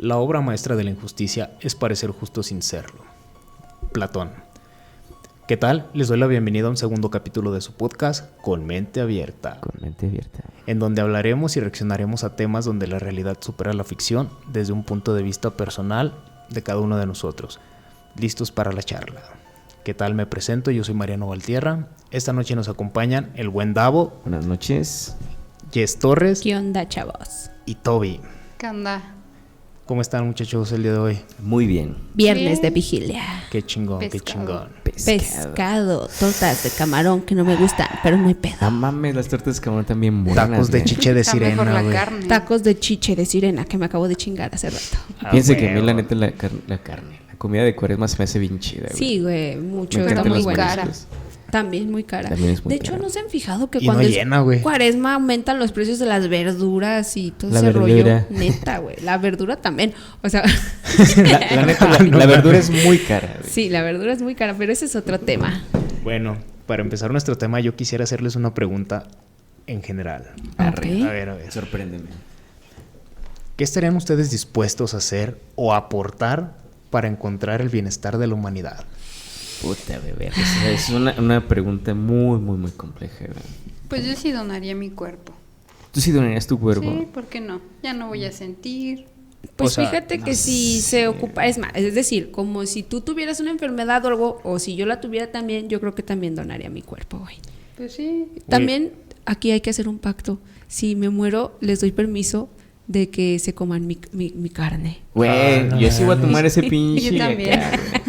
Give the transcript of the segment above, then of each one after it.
La obra maestra de la injusticia es parecer justo sin serlo. Platón. ¿Qué tal? Les doy la bienvenida a un segundo capítulo de su podcast Con Mente Abierta. Con Mente Abierta. En donde hablaremos y reaccionaremos a temas donde la realidad supera la ficción desde un punto de vista personal de cada uno de nosotros. Listos para la charla. ¿Qué tal? Me presento, yo soy Mariano Valtierra. Esta noche nos acompañan el buen Davo. Buenas noches. Jess Torres. ¿Qué onda, chavos? Y Toby. ¿Qué onda? ¿Cómo están, muchachos, el día de hoy? Muy bien. Viernes de vigilia. Qué chingón, Pescado. qué chingón. Pescado, tortas de camarón que no me gustan, pero no hay pedo. No mames, las tortas de camarón también buenas. Tacos de güey. chiche de Está mejor sirena, la güey. carne. Tacos de chiche de sirena que me acabo de chingar hace rato. Piense que a mí huevo. la neta la carne, la comida de Cuaresma se me hace bien chida, güey. Sí, güey, mucho. Me Está encantan muy los buena. mariscos. También muy cara. También es muy de hecho, cara. ¿no se han fijado que Y cuando no es llena, güey. Cuaresma aumentan los precios de las verduras y todo La ese verdura. rollo? Neta, güey. La verdura también. O sea, La neta, la verdura es muy cara, güey. sí, la verdura es muy cara, pero ese es otro tema. Bueno, para empezar nuestro tema, yo quisiera hacerles una pregunta en general. Arre. Ok. A ver. Sorpréndeme. ¿Qué estarían ustedes dispuestos a hacer o aportar para encontrar el bienestar de la humanidad? Puta, bebé. Es una pregunta muy, muy, muy compleja, güey. Pues yo sí donaría mi cuerpo. ¿Tú sí donarías tu cuerpo? Sí, ¿por qué no? Ya no voy a sentir. Pues O sea, fíjate no que si se ocupa, es más, es decir, como si tú tuvieras una enfermedad o algo, o si yo la tuviera también, yo creo que también donaría mi cuerpo, güey. Pues sí. También aquí hay que hacer un pacto. Si me muero, les doy permiso de que se coman mi carne. Güey, no yo sí voy a mames. tomar ese pinche. Yo también. acá, güey.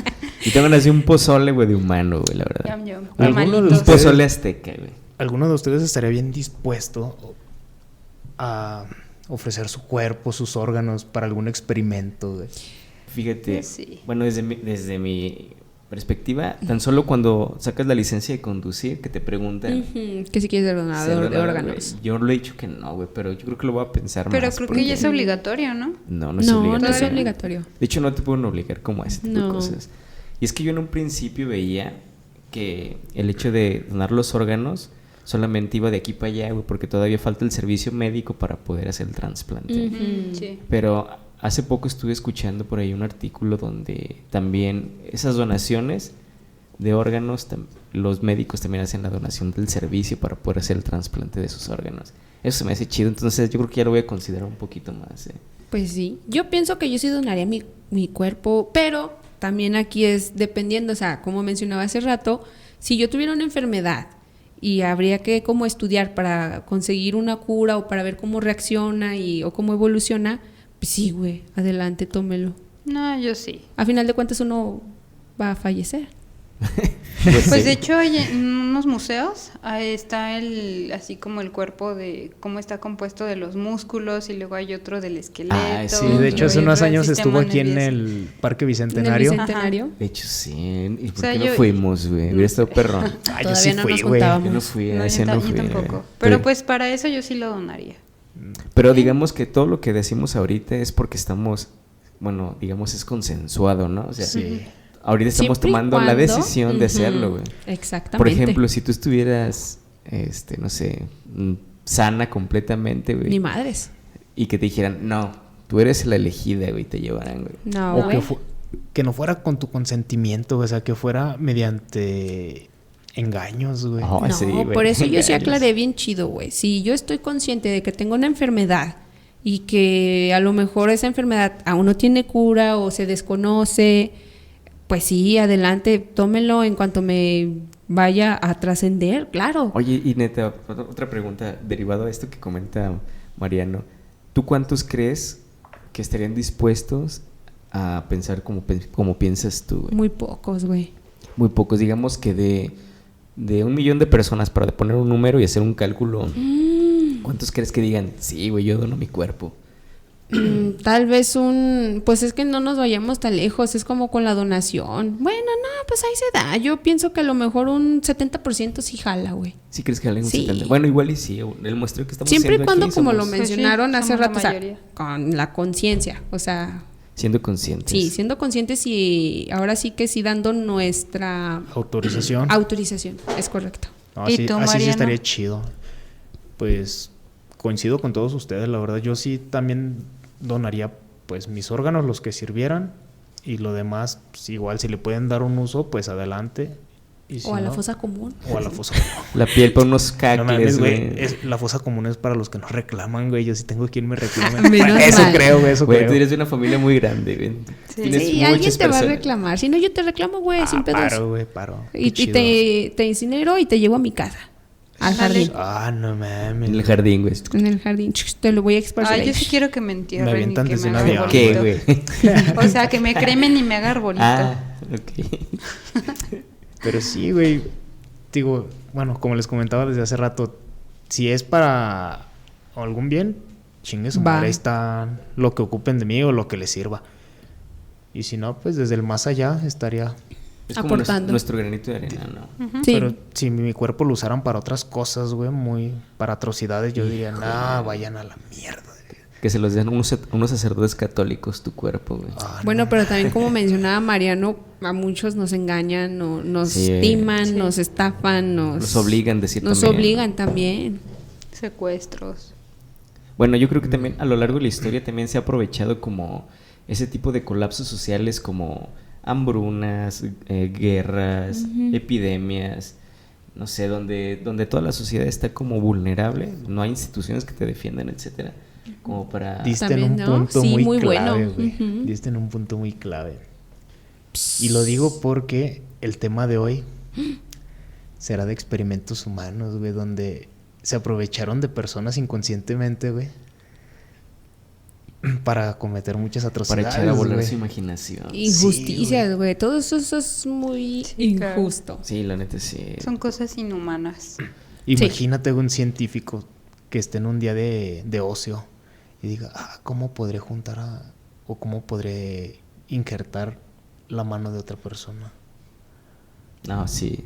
Y tengo así un pozole, güey, de humano, güey, la verdad. Yum, yum. ¿Alguno de Tamalitos. Un pozole azteca, güey. ¿Alguno de ustedes estaría bien dispuesto a ofrecer su cuerpo, sus órganos para algún experimento, güey? Fíjate, Pues sí. bueno, desde mi perspectiva, tan solo cuando sacas la licencia de conducir, que te preguntan Ujú, que si quieres ser ser donador de donador, órganos. güey, yo le he dicho que no, güey, pero yo creo que lo voy a pensar Pero más. creo porque- que ya es obligatorio, ¿no? No, no es No, obligatorio. no es obligatorio. De hecho, no te pueden obligar como a ese tipo de No. cosas. Y es que yo en un principio veía que el hecho de donar los órganos solamente iba de aquí para allá, güey, porque todavía falta el servicio médico para poder hacer el trasplante. Ujú. Sí. Pero hace poco estuve escuchando por ahí un artículo donde también esas donaciones de órganos, los médicos también hacen la donación del servicio para poder hacer el trasplante de sus órganos. Eso se me hace chido, entonces yo creo que ya lo voy a considerar un poquito más. Pues sí, yo pienso que yo sí donaría mi cuerpo, pero también aquí es dependiendo, o sea, como mencionaba hace rato, si yo tuviera una enfermedad y habría que como estudiar para conseguir una cura o para ver cómo reacciona o cómo evoluciona, pues sí, güey, adelante, tómelo. No, yo sí. A final de cuentas uno va a fallecer. Pues sí. de hecho hay en unos museos, ahí está así como el cuerpo de cómo está compuesto de los músculos y luego hay otro del esqueleto. Ah, sí, Sí, de hecho, hace y unos otro del años estuvo sistema aquí en nervioso. el Parque En el Bicentenario. Bicentenario. De hecho, sí. ¿Y por O sea, qué no yo- fuimos, güey? Hubiera estado perrón. Ay, yo Todavía sí no fui, nos güey. juntábamos. Yo no fui, a No, ese no yo fui. tampoco. güey. Pero pues para eso yo sí lo donaría. Pero digamos que todo lo que decimos ahorita es porque estamos, bueno, digamos es consensuado, ¿no? O sea, Sí. ahorita estamos Siempre y tomando la cuando- decisión de Ujú, hacerlo, güey. Exactamente. Por ejemplo, si tú estuvieras, no sé, sana completamente, Ni güey, madres. y que te dijeran, no, tú eres la elegida, güey, te llevarán, güey. No, O güey. que no fuera con tu consentimiento, o sea, que fuera mediante engaños, güey. Ajá. No, sí, güey. por eso yo sí Engaños. aclaré bien chido, güey. Si yo estoy consciente de que tengo una enfermedad y que a lo mejor esa enfermedad aún no tiene cura o se desconoce, pues sí, adelante, tómelo en cuanto me vaya a trascender, claro. Oye, y neta, otra pregunta derivado de esto que comenta Mariano. ¿Tú cuántos crees que estarían dispuestos a pensar como piensas tú, güey? Muy pocos, güey. Muy pocos, digamos que de 1 millón de personas, para poner un número y hacer un cálculo, ¿cuántos crees que digan, sí, güey, yo dono mi cuerpo? Tal vez pues es que no nos vayamos tan lejos, es como con la donación. Bueno, no, pues ahí se da. Yo pienso que a lo mejor un 70% sí jala, güey. ¿Sí crees que alguien un Sí. 70? Bueno, igual y sí, el muestreo que estamos Siempre y haciendo cuando, aquí como somos lo mencionaron Pues sí, hace somos la rato, o sea, mayoría. con la conciencia, o sea, siendo conscientes. sí, siendo conscientes y ahora sí que sí dando nuestra Autorización. autorización, es correcto. No, ¿Y así, tú, así sí Mariano? estaría chido. Pues coincido con todos ustedes, la verdad. Yo sí también donaría pues mis órganos los que sirvieran y lo demás, pues, igual si le pueden dar un uso, pues adelante. Y si O a la no, fosa común. O a la fosa común. La piel para unos No cacles, mames, güey. güey. La fosa común es para los que no reclaman, güey. Yo sí tengo quien me reclame. Menos Bueno, eso mal. creo, güey, eso Güey, creo. tú eres de una familia muy grande, güey. Sí. Tienes Sí, alguien muchas te va a personas. reclamar. Si no, yo te reclamo, güey, sin pedos. Paro, güey, paro. Y Qué chido. te incinero y te llevo a mi casa. Al Ándale. jardín. Ah, no mames. En el jardín, güey. En el jardín. Te lo voy a esparcir. Ay, ahí. yo sí quiero que me entierren. Me y avientan que desde me una hagan diabla. arbolito. ¿Qué, güey? O sea, que me cremen y me haga arbolito. Ah, ok. Pero sí, güey. Digo, bueno, como les comentaba desde hace rato, si es para algún bien, chingue su Va. madre, ahí está lo que ocupen de mí o lo que les sirva. Y si no, pues desde el más allá estaría. Es como Aportando. nuestro granito de arena, ¿no? Sí. Pero si mi cuerpo lo usaran para otras cosas, güey, muy para atrocidades, yo diría, nah, vayan a la mierda. Que se los den unos sacerdotes católicos tu cuerpo, güey. Ah, Bueno, pero también como mencionaba Mariano, a muchos nos engañan, nos Sí, timan, sí. nos estafan, Nos obligan, de cierta nos manera. obligan también. Secuestros. Bueno, yo creo que también a lo largo de la historia también se ha aprovechado como ese tipo de colapsos sociales como hambrunas, guerras, epidemias, no sé, donde toda la sociedad está como vulnerable, no hay instituciones que te defiendan, etcétera, como para... Diste en También, un ¿no? punto Sí, muy, muy clave, bueno. güey. Ujú. Diste en un punto muy clave. Y lo digo porque el tema de hoy será de experimentos humanos, güey, donde se aprovecharon de personas inconscientemente, güey, para cometer muchas para atrocidades, echar a volar güey. su imaginación. Injusticias, güey. Todo eso es muy Sí, claro. injusto. Sí, la neta sí. Son cosas inhumanas. Imagínate un científico que esté en un día de ocio y diga, ¿cómo podré o cómo podré injertar la mano de otra persona? No, sí.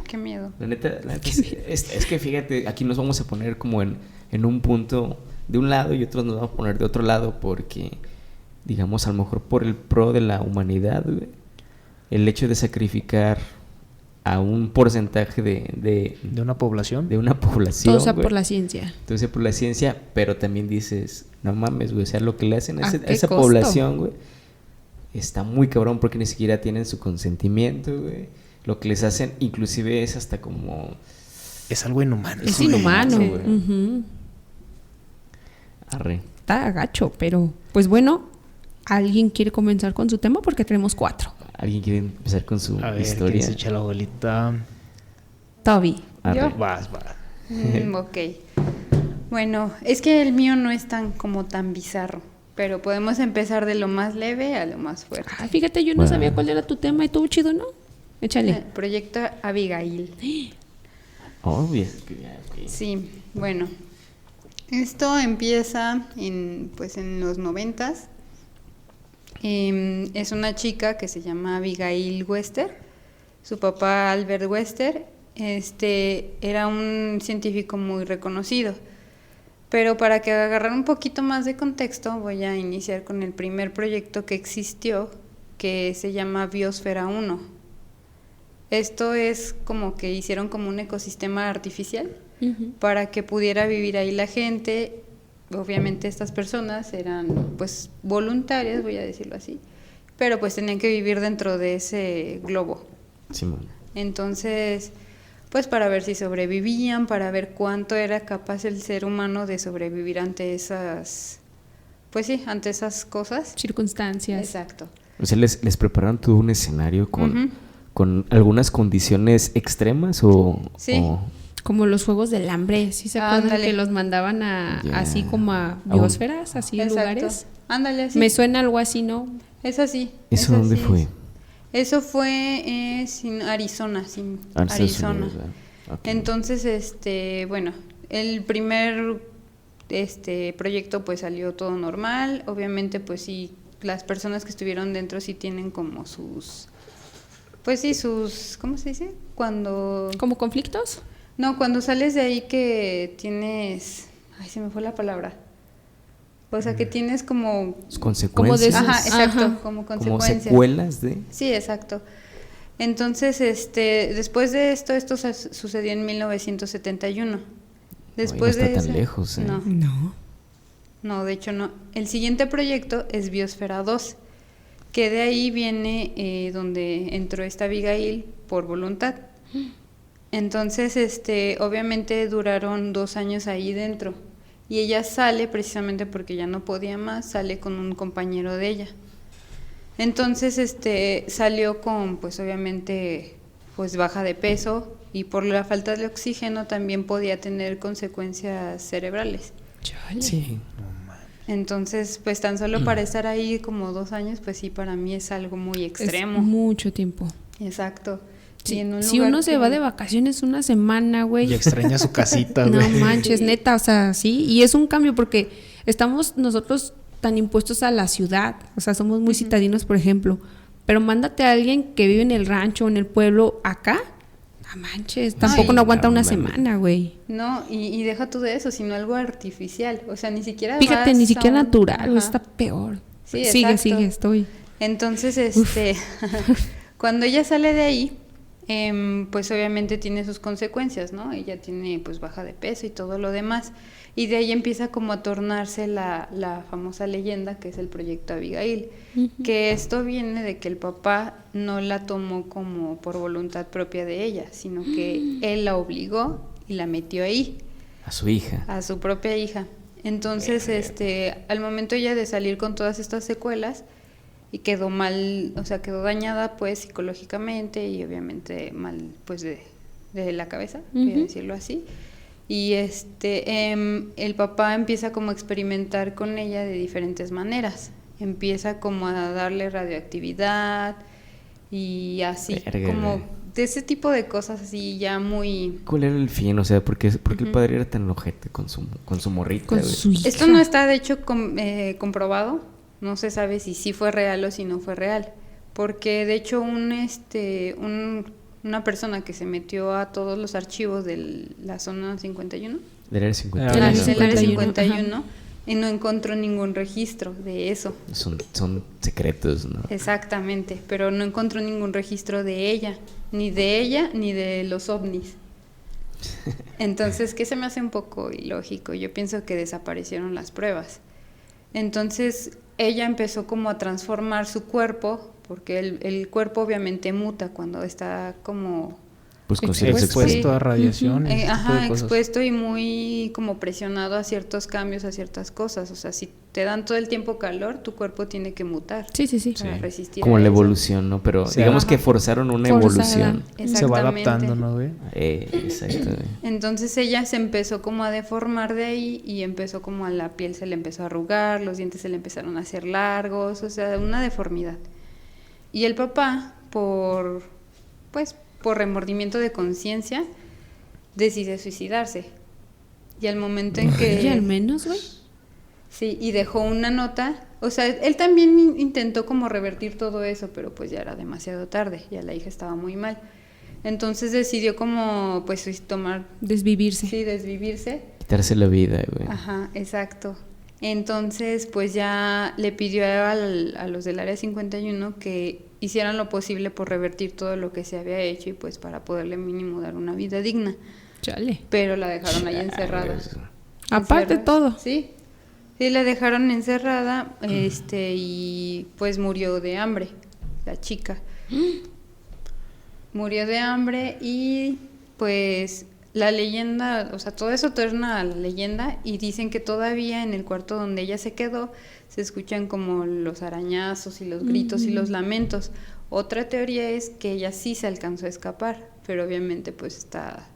Qué miedo. La neta sí. Es que fíjate, aquí nos vamos a poner como en un punto de un lado y otros nos vamos a poner de otro lado porque, digamos, a lo mejor por el pro de la humanidad, güey, el hecho de sacrificar a un porcentaje de ¿De una población? una población, Todo sea güey. por la ciencia. Entonces por la ciencia, pero también dices, no mames, güey, o sea, lo que le hacen a ¿A ese- qué a esa costo? población, güey, está muy cabrón porque ni siquiera tienen su consentimiento, güey. Lo que les hacen inclusive es hasta como... Es algo inhumano. Es Sí, inhumano. sí, güey. Ujú. Arre. Está gacho, pero pues bueno, ¿alguien quiere comenzar con su tema? Porque tenemos 4. ¿Alguien quiere empezar con su A ver, ¿quién historia? se echa la bolita? Toby. Arre. ¿Yo? Vas. Ok. Bueno, es que el mío no es tan bizarro, pero podemos empezar de lo más leve a lo más fuerte. Ah, fíjate, yo no Bueno. sabía cuál era tu tema y estuvo chido, ¿no? Échale. Proyecto Abigail. Obvio. es que ya, ok. Sí, bueno. Esto empieza pues en los 90s. Es una chica que se llama Abigail Wester. Su papá, Albert Wester, era un científico muy reconocido. Pero para que agarrar un poquito más de contexto, voy a iniciar con el primer proyecto que existió, que se llama Biosfera 1. Esto es como que hicieron como un ecosistema artificial Ujú. para que pudiera vivir ahí la gente. Obviamente estas personas eran pues voluntarias, voy a decirlo así, pero pues tenían que vivir dentro de ese globo. Simón. Entonces, pues para ver si sobrevivían, para ver cuánto era capaz el ser humano de sobrevivir ante esas, pues sí, ante esas cosas. Circunstancias. Exacto. O sea, les prepararon todo un escenario con, Ujú. con algunas condiciones extremas o... Sí. o- Como los juegos del hambre, ¿sí se acuerdan Ándale. que los mandaban Ya. así como a A un- biosferas, así Exacto. lugares? Ándale, así. Me suena algo así, ¿no? Es así. ¿Eso es dónde así. fue? Eso fue sin Arizona, sin Ah, en Estados Arizona. Unidos, ¿verdad? Ok. Entonces, bueno, el primer proyecto pues salió todo normal. Obviamente, pues sí, las personas que estuvieron dentro sí tienen como sus, pues sí, sus, ¿cómo se dice? Cuando, ¿Como conflictos? no, cuando sales de ahí que tienes, ay, se me fue la palabra. O sea, que tienes como, Consecuencias. Como de ajá, exacto, Ajá. como como consecuencias. secuelas de... Sí, exacto. Entonces, después de esto sucedió en 1971. Después no está de tan ese- lejos, ¿eh? No. No. No, de hecho no. El siguiente proyecto es Biosfera 2, que de ahí viene donde entró esta Abigail por voluntad. Entonces, obviamente duraron 2 años ahí dentro y ella sale precisamente porque ya no podía más, sale con un compañero de ella. Entonces, salió con, pues obviamente, pues baja de peso y por la falta de oxígeno también podía tener consecuencias cerebrales. Chale. Sí. Entonces, pues tan solo para estar ahí como 2 años, pues sí, para mí es algo muy extremo. Es mucho tiempo. Exacto. Sí, Y en un si lugar uno se que- va de vacaciones una semana, güey. Y extraña su casita, No güey. manches, neta, o sea, sí. Y es un cambio porque estamos nosotros tan impuestos a la ciudad. O sea, somos muy citadinos, por ejemplo. Pero mándate a alguien que vive en el rancho o en el pueblo acá. No manches, tampoco Sí, no aguanta no una mames. semana, güey. No, y deja tú de eso, sino algo artificial. O sea, ni siquiera Fíjate, vas ni a siquiera un- natural, güey, Ajá. está peor. Sí, sigue, exacto. sigue, estoy. Entonces, cuando ella sale de ahí, pues obviamente tiene sus consecuencias, ¿no? Ella tiene pues baja de peso y todo lo demás. Y de ahí empieza como a tornarse la famosa leyenda que es el proyecto Abigail. Que esto viene de que el papá no la tomó como por voluntad propia de ella, sino que él la obligó y la metió ahí, A su hija. a su propia hija. Entonces, al momento ella de salir con todas estas secuelas y quedó mal, o sea, quedó dañada pues psicológicamente y obviamente mal pues de la cabeza, voy a decirlo así. Y el papá empieza como a experimentar con ella de diferentes maneras. Empieza como a darle radioactividad y así, Verga, como güey. de ese tipo de cosas así ya muy... ¿Cuál era el fin? O sea, ¿por qué el padre era tan ojete con su morrita, Con güey? su hija. Esto no está de hecho comprobado, no se sabe si sí fue real o si no fue real, porque de hecho una persona que se metió a todos los archivos de la zona 51, Del área 50. Del área del área 51, 51, y no encontró ningún registro de eso. Son secretos, ¿no? Exactamente, pero no encontró ningún registro de ella, ni de los ovnis. Entonces, ¿qué se me hace un poco ilógico? Yo pienso que desaparecieron las pruebas. Entonces, ella empezó como a transformar su cuerpo, porque el cuerpo obviamente muta cuando está como... Pues con ciertos Expuesto a experimentos. radiación. ese tipo de cosas. expuesto y muy como presionado a ciertos cambios, a ciertas cosas. O sea, si te dan todo el tiempo calor, tu cuerpo tiene que mutar Sí, sí, sí. para Sí. resistir Como a la eso. evolución, ¿no? Pero Sí. digamos que Ajá. forzaron una Forzada. evolución. Se va adaptando, ¿no, güey? Exacto, güey. Entonces ella se empezó como a deformar de ahí y empezó como a la piel se le empezó a arrugar, los dientes se le empezaron a hacer largos, o sea, una deformidad. Y el papá, por remordimiento de conciencia, decide suicidarse. Y al momento en que... Y al menos, güey. Sí, y dejó una nota, o sea, él también intentó como revertir todo eso, pero pues ya era demasiado tarde, ya la hija estaba muy mal. Entonces decidió como, pues, Desvivirse. desvivirse. Quitarse la vida, güey. Ajá, exacto. Entonces, pues ya le pidió a los del área 51 que hicieran lo posible por revertir todo lo que se había hecho y pues para poderle mínimo dar una vida digna. Chale. Pero la dejaron ahí encerrada. Aparte de todo. Sí, sí, la dejaron encerrada, y pues murió de hambre, la chica. Murió de hambre y pues la leyenda, o sea, todo eso torna a la leyenda y dicen que todavía en el cuarto donde ella se quedó se escuchan como los arañazos y los gritos y los lamentos. Otra teoría es que ella sí se alcanzó a escapar, pero obviamente pues está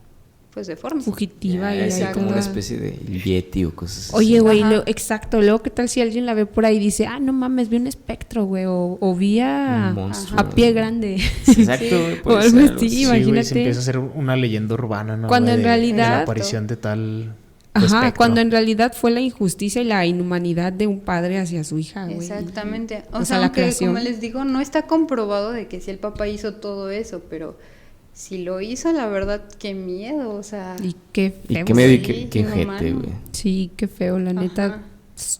pues deforme. Fugitiva y Es ahí como toda- una especie de yeti o cosas así. Oye, güey, Ajá. exacto. Luego, ¿qué tal si alguien la ve por ahí y dice, no mames, vi un espectro, güey? O vi Un monstruo. a pie grande. Exacto, Sí. güey, puede O algo ser así, Sí, imagínate. güey, se empieza a hacer una leyenda urbana, ¿no? Cuando güey, en de realidad- la aparición de tal Ajá, espectro. cuando en realidad fue la injusticia y la inhumanidad de un padre hacia su hija, güey. Exactamente. O O sea, sea, la aunque creación. como les digo, no está comprobado de que si el papá hizo todo eso, pero si lo hizo, la verdad, qué miedo, o sea. Y qué Y feo. qué medio y Sí, qué inhumano. ojete, güey. Sí, qué feo, la neta. Ajá.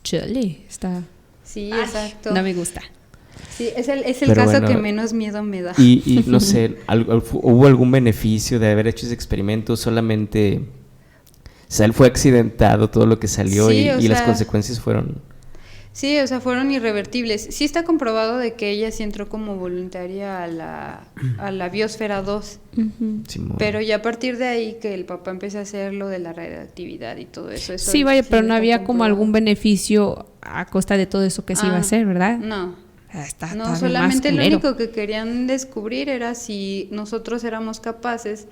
Chale, está... Sí, exacto. No me gusta. Sí, es el Pero caso bueno, que menos miedo me da. Y no sé, ¿hubo algún beneficio de haber hecho ese experimento? ¿Solamente sea, él fue accidentado, todo lo que salió Sí, y las sea, consecuencias fueron... Sí, o sea, fueron irrevertibles. Sí está comprobado de que ella sí entró como voluntaria a la Biosfera 2, Simón. pero ya a partir de ahí que el papá empezó a hacer lo de la radioactividad y todo eso. Sí, vaya, pero no está había como comprobado. algún beneficio a costa de todo eso que se iba a hacer, ¿verdad? No. Está No, todavía solamente más lo culero. único que querían descubrir era si nosotros éramos capaces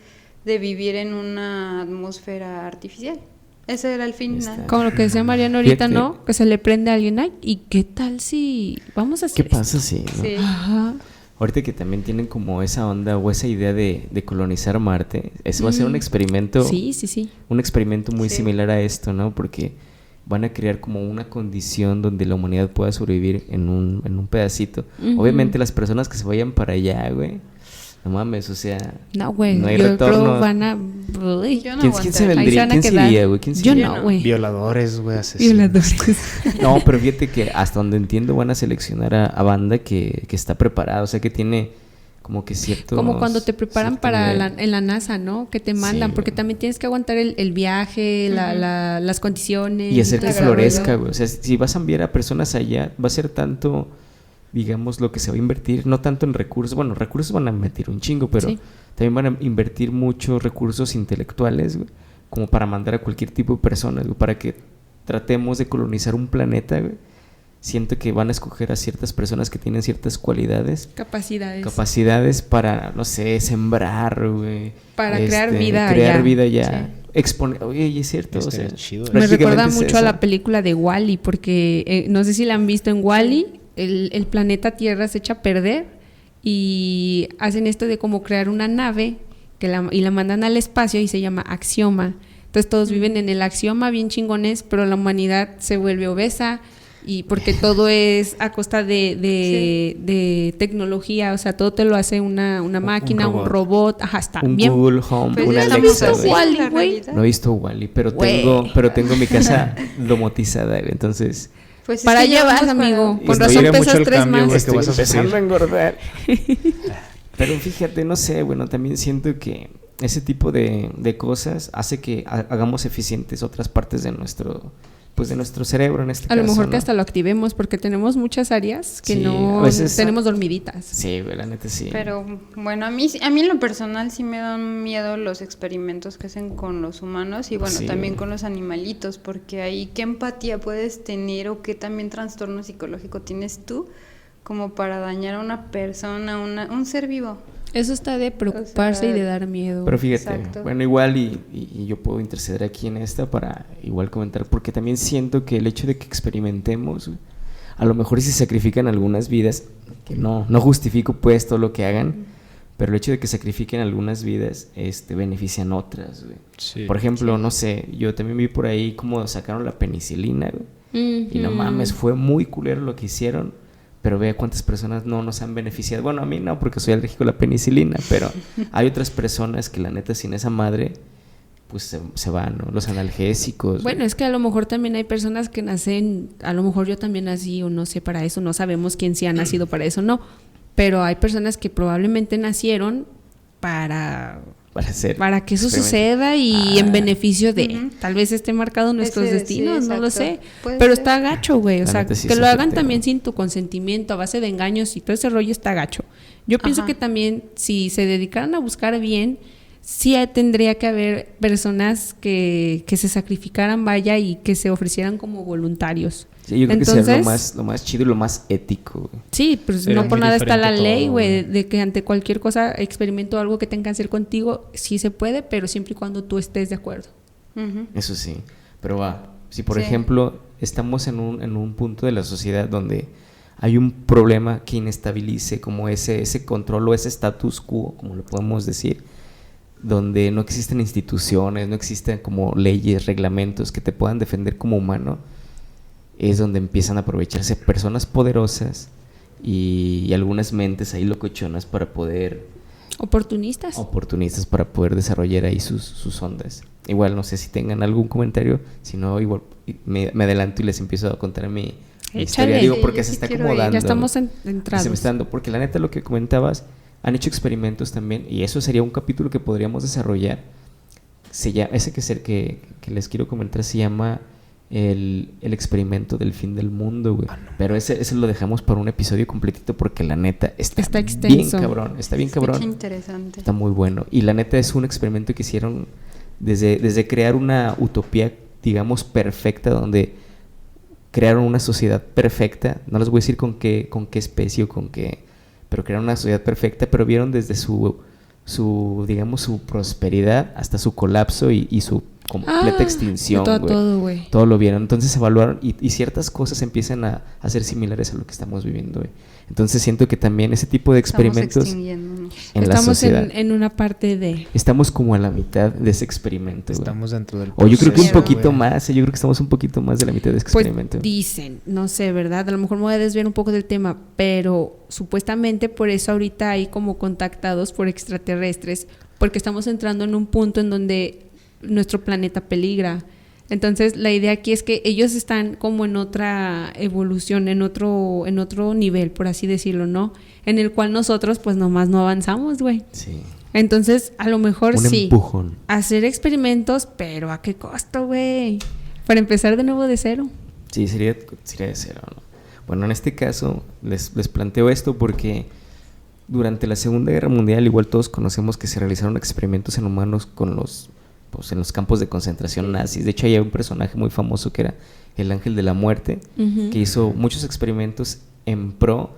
de vivir en una atmósfera artificial. Ese era el final. Está. Como lo que decía Mariano ahorita, Fíjate. ¿no? Que se le prende a alguien, ay, ¿y qué tal si vamos a hacer ¿Qué pasa esto? si, no? Sí. Ajá. Ahorita que también tienen como esa onda o esa idea de colonizar Marte, eso va a ser un experimento, Sí, sí, sí. un experimento muy Sí. similar a esto, ¿no? Porque van a crear como una condición donde la humanidad pueda sobrevivir en un pedacito. Ujú. Obviamente las personas que se vayan para allá, güey, no mames, o sea, No, güey. no hay yo retorno. creo van a... Uy, Yo no ¿quién se aguantaría. ahí vendría? van a ¿Quién se quedar. iría, güey? ¿Quién se Yo iría? no, güey. Violadores, güey, asesinos. Violadores. No, pero fíjate que hasta donde entiendo van a seleccionar a banda que está preparada, o sea, que tiene como que cierto... Como cuando te preparan cierto para nivel. en la NASA, ¿no? Que te mandan, Sí, porque güey. también tienes que aguantar el viaje, las condiciones. Y hacer todo que ese florezca, rollo. güey. O sea, si vas a enviar a personas allá, va a ser tanto, digamos, lo que se va a invertir, no tanto en recursos. Bueno, recursos van a invertir un chingo, pero Sí. también van a invertir muchos recursos intelectuales, güey, como para mandar a cualquier tipo de personas, güey, para que tratemos de colonizar un planeta, güey. Siento que van a escoger a ciertas personas que tienen ciertas cualidades, capacidades para, no sé, sembrar, güey. Para crear vida crear allá. vida ya. Sí. Exponer, oye, y es cierto, o Estaría sea, chido, Me prácticamente recuerda es mucho a eso. la película de Wall-E, porque no sé si la han visto en Wall-E, el planeta Tierra se echa a perder y hacen esto de como crear una nave y la mandan al espacio y se llama Axioma. Entonces todos viven en el Axioma bien chingones, pero la humanidad se vuelve obesa y porque todo es a costa de tecnología, o sea, todo te lo hace una máquina, un robot, ajá, está Un bien. Google Home, Pues una ya estamos Alexa, en güey. Wall-E, la güey. realidad. No he visto Wall-E, pero Güey. tengo mi casa domotizada, güey, entonces Pues es Para que allá ya vas, vamos amigo. Y Con esto razón iré mucho pesas el 3 cambio, más. güey, que estoy vas a empezando sufrir. a engordar. Pero fíjate, no sé, bueno, también siento que ese tipo de cosas hace que hagamos eficientes otras partes de nuestro cerebro en este A caso. lo mejor que ¿no? hasta lo activemos porque tenemos muchas áreas que Sí, no a veces- tenemos dormiditas. Sí, güey, la neta sí. Pero bueno, a mí en lo personal sí me dan miedo los experimentos que hacen con los humanos y bueno, Sí. también con los animalitos, porque ahí qué empatía puedes tener o qué también trastorno psicológico tienes tú como para dañar a una persona, un ser vivo. Eso está de preocuparse y de dar miedo. Pero fíjate, Exacto. bueno, igual y yo puedo interceder aquí en esta para igual comentar, porque también siento que el hecho de que experimentemos, güey, a lo mejor si se sacrifican algunas vidas, que no justifico pues todo lo que hagan, pero el hecho de que sacrifiquen algunas vidas, benefician otras, güey. Sí. Por ejemplo, no sé, yo también vi por ahí cómo sacaron la penicilina, güey, y no Ujú. mames, fue muy culero lo que hicieron. Pero vea cuántas personas no nos han beneficiado. Bueno, a mí no, porque soy alérgico a la penicilina, pero hay otras personas que la neta sin esa madre, pues se van, ¿no? Los analgésicos. Bueno, es que a lo mejor también hay personas que nacen, a lo mejor yo también nací o no sé para eso, no sabemos quién sí ha nacido para eso, no. Pero hay personas que probablemente nacieron para que eso suceda y en beneficio de, Ujú. tal vez esté marcado nuestros Ese, destinos, sí, no lo exacto. sé, Puede pero ser. está gacho, güey, o La sea, neta sí que es lo hagan ojete, también güey. sin tu consentimiento, a base de engaños y todo ese rollo está gacho. Yo pienso Ajá. que también si se dedicaran a buscar bien, sí tendría que haber personas que se sacrificaran, vaya, y que se ofrecieran como voluntarios. Sí, yo creo que sería Entonces, lo más chido y lo más ético, güey. sí, pues Sería no por muy nada está la diferente ley, todo, güey, güey. de que ante cualquier cosa, experimento algo que tenga que hacer contigo, sí se puede, pero siempre y cuando tú estés de acuerdo. Ujú. Eso sí. Pero va, si por Sí. ejemplo estamos en un punto de la sociedad donde hay un problema que inestabilice como ese control o ese status quo, como lo podemos decir, donde no existen instituciones, no existen como leyes, reglamentos que te puedan defender como humano, es donde empiezan a aprovecharse personas poderosas y algunas mentes ahí locochonas para poder, Oportunistas. oportunistas para poder desarrollar ahí sus ondas. Igual no sé si tengan algún comentario, si no igual me adelanto y les empiezo a contar mi Échale. historia, digo, Sí, porque yo se sí está quiero acomodando. Ya estamos y entrados. se me está dando, porque la neta lo que comentabas, han hecho experimentos también, y eso sería un capítulo que podríamos desarrollar, ese que es el que les quiero comentar se llama el experimento del fin del mundo, güey. Pero ese lo dejamos para un episodio completito porque la neta está bien extenso. cabrón. Está bien cabrón. Está interesante. Está muy bueno. Y la neta es un experimento que hicieron desde crear una utopía, digamos, perfecta, donde crearon una sociedad perfecta. No les voy a decir con qué especie o con qué, pero crearon una sociedad perfecta, pero vieron desde su digamos, su prosperidad hasta su colapso y su completa extinción, güey. Todo lo vieron. Entonces evaluaron y ciertas cosas empiezan a ser similares a lo que estamos viviendo, güey. Entonces siento que también ese tipo de experimentos en la sociedad. Estamos en una parte de... Estamos como a la mitad de ese experimento, güey. Estamos dentro del O yo creo que un proceso, poquito güey. más, yo creo que estamos un poquito más de la mitad de ese experimento. Pues dicen, no sé, ¿verdad? A lo mejor me voy a desviar un poco del tema, pero supuestamente por eso ahorita hay como contactados por extraterrestres, porque estamos entrando en un punto en donde nuestro planeta peligra. Entonces la idea aquí es que ellos están como en otra evolución, en otro nivel, por así decirlo, ¿no? En el cual nosotros pues nomás no avanzamos, güey. Sí. Entonces a lo mejor Un sí, empujón. hacer experimentos, pero ¿a qué costo, güey? Para empezar de nuevo de cero. Sí, sería de cero, ¿no? Bueno, en este caso les planteo esto porque durante la Segunda Guerra Mundial igual todos conocemos que se realizaron experimentos en humanos con en los campos de concentración nazis. De hecho, hay un personaje muy famoso que era el Ángel de la Muerte, que hizo muchos experimentos en pro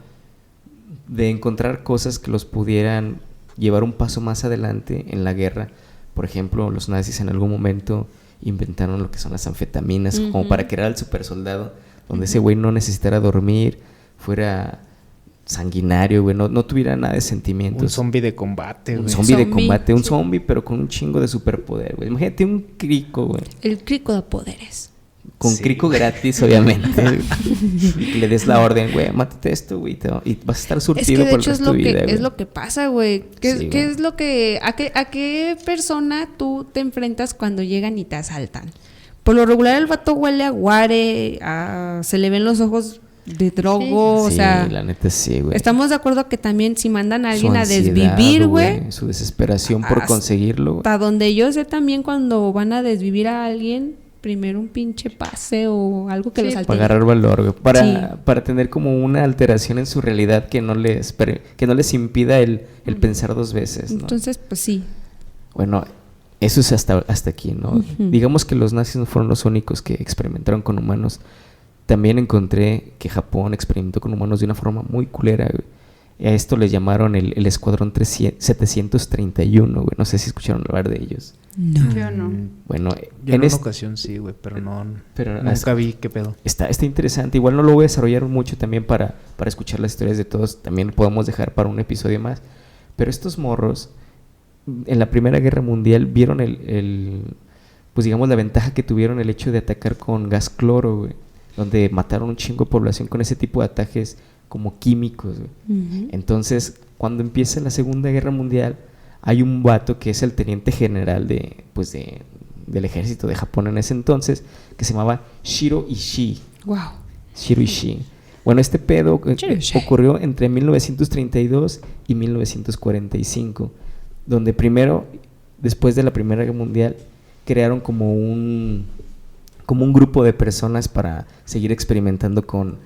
de encontrar cosas que los pudieran llevar un paso más adelante en la guerra. Por ejemplo, los nazis en algún momento inventaron lo que son las anfetaminas, como para crear al supersoldado, donde ese güey no necesitara dormir, fuera sanguinario, güey, no tuviera nada de sentimientos. Un zombie de combate, güey. Un zombie de Zombie, combate, un sí. zombie, pero con un chingo de superpoder, güey. Imagínate un crico, güey. El crico de poderes. Con Sí. crico gratis, obviamente. Y le des la orden, güey, mátate esto, güey, y vas a estar Es surtido que de por el hecho resto de tu vida, es güey. lo que pasa, güey. ¿Qué Sí, qué güey. es lo que a qué persona tú te enfrentas cuando llegan y te asaltan? Por lo regular el vato huele a guare, se le ven los ojos de drogo, Sí, o sea, la neta sí, güey. estamos de acuerdo que también si mandan a Su alguien a ansiedad, desvivir, güey, su desesperación por hasta conseguirlo, güey. hasta donde yo sé también cuando van a desvivir a alguien, primero un pinche pase o algo que Sí, los Para altere. agarrar valor, güey. Sí. Para tener como una alteración en su realidad que no les impida el pensar dos veces, ¿no? Entonces, pues sí. Bueno, eso es hasta aquí, ¿no? Ujú. Digamos que los nazis no fueron los únicos que experimentaron con humanos. También encontré que Japón experimentó con humanos de una forma muy culera, güey. A esto les llamaron el Escuadrón 731, güey. No sé si escucharon hablar de ellos. No. Yo no. Bueno, Yo en una este- ocasión sí, güey, pero Pero nunca vi qué pedo. Está interesante. Igual no lo voy a desarrollar mucho también para escuchar las historias de todos. También lo podemos dejar para un episodio más. Pero estos morros, en la Primera Guerra Mundial, vieron pues digamos, la ventaja que tuvieron el hecho de atacar con gas cloro, güey. Donde mataron un chingo de población con ese tipo de ataques como químicos, güey. Ujú. Entonces, cuando empieza la Segunda Guerra Mundial, hay un vato que es el teniente general del ejército de Japón en ese entonces, que se llamaba Shiro Ishii. Wow. Shiro Ishii. Bueno, este pedo Shiro Ishii. ocurrió entre 1932 y 1945, donde primero, después de la Primera Guerra Mundial, crearon como un grupo de personas para seguir experimentando con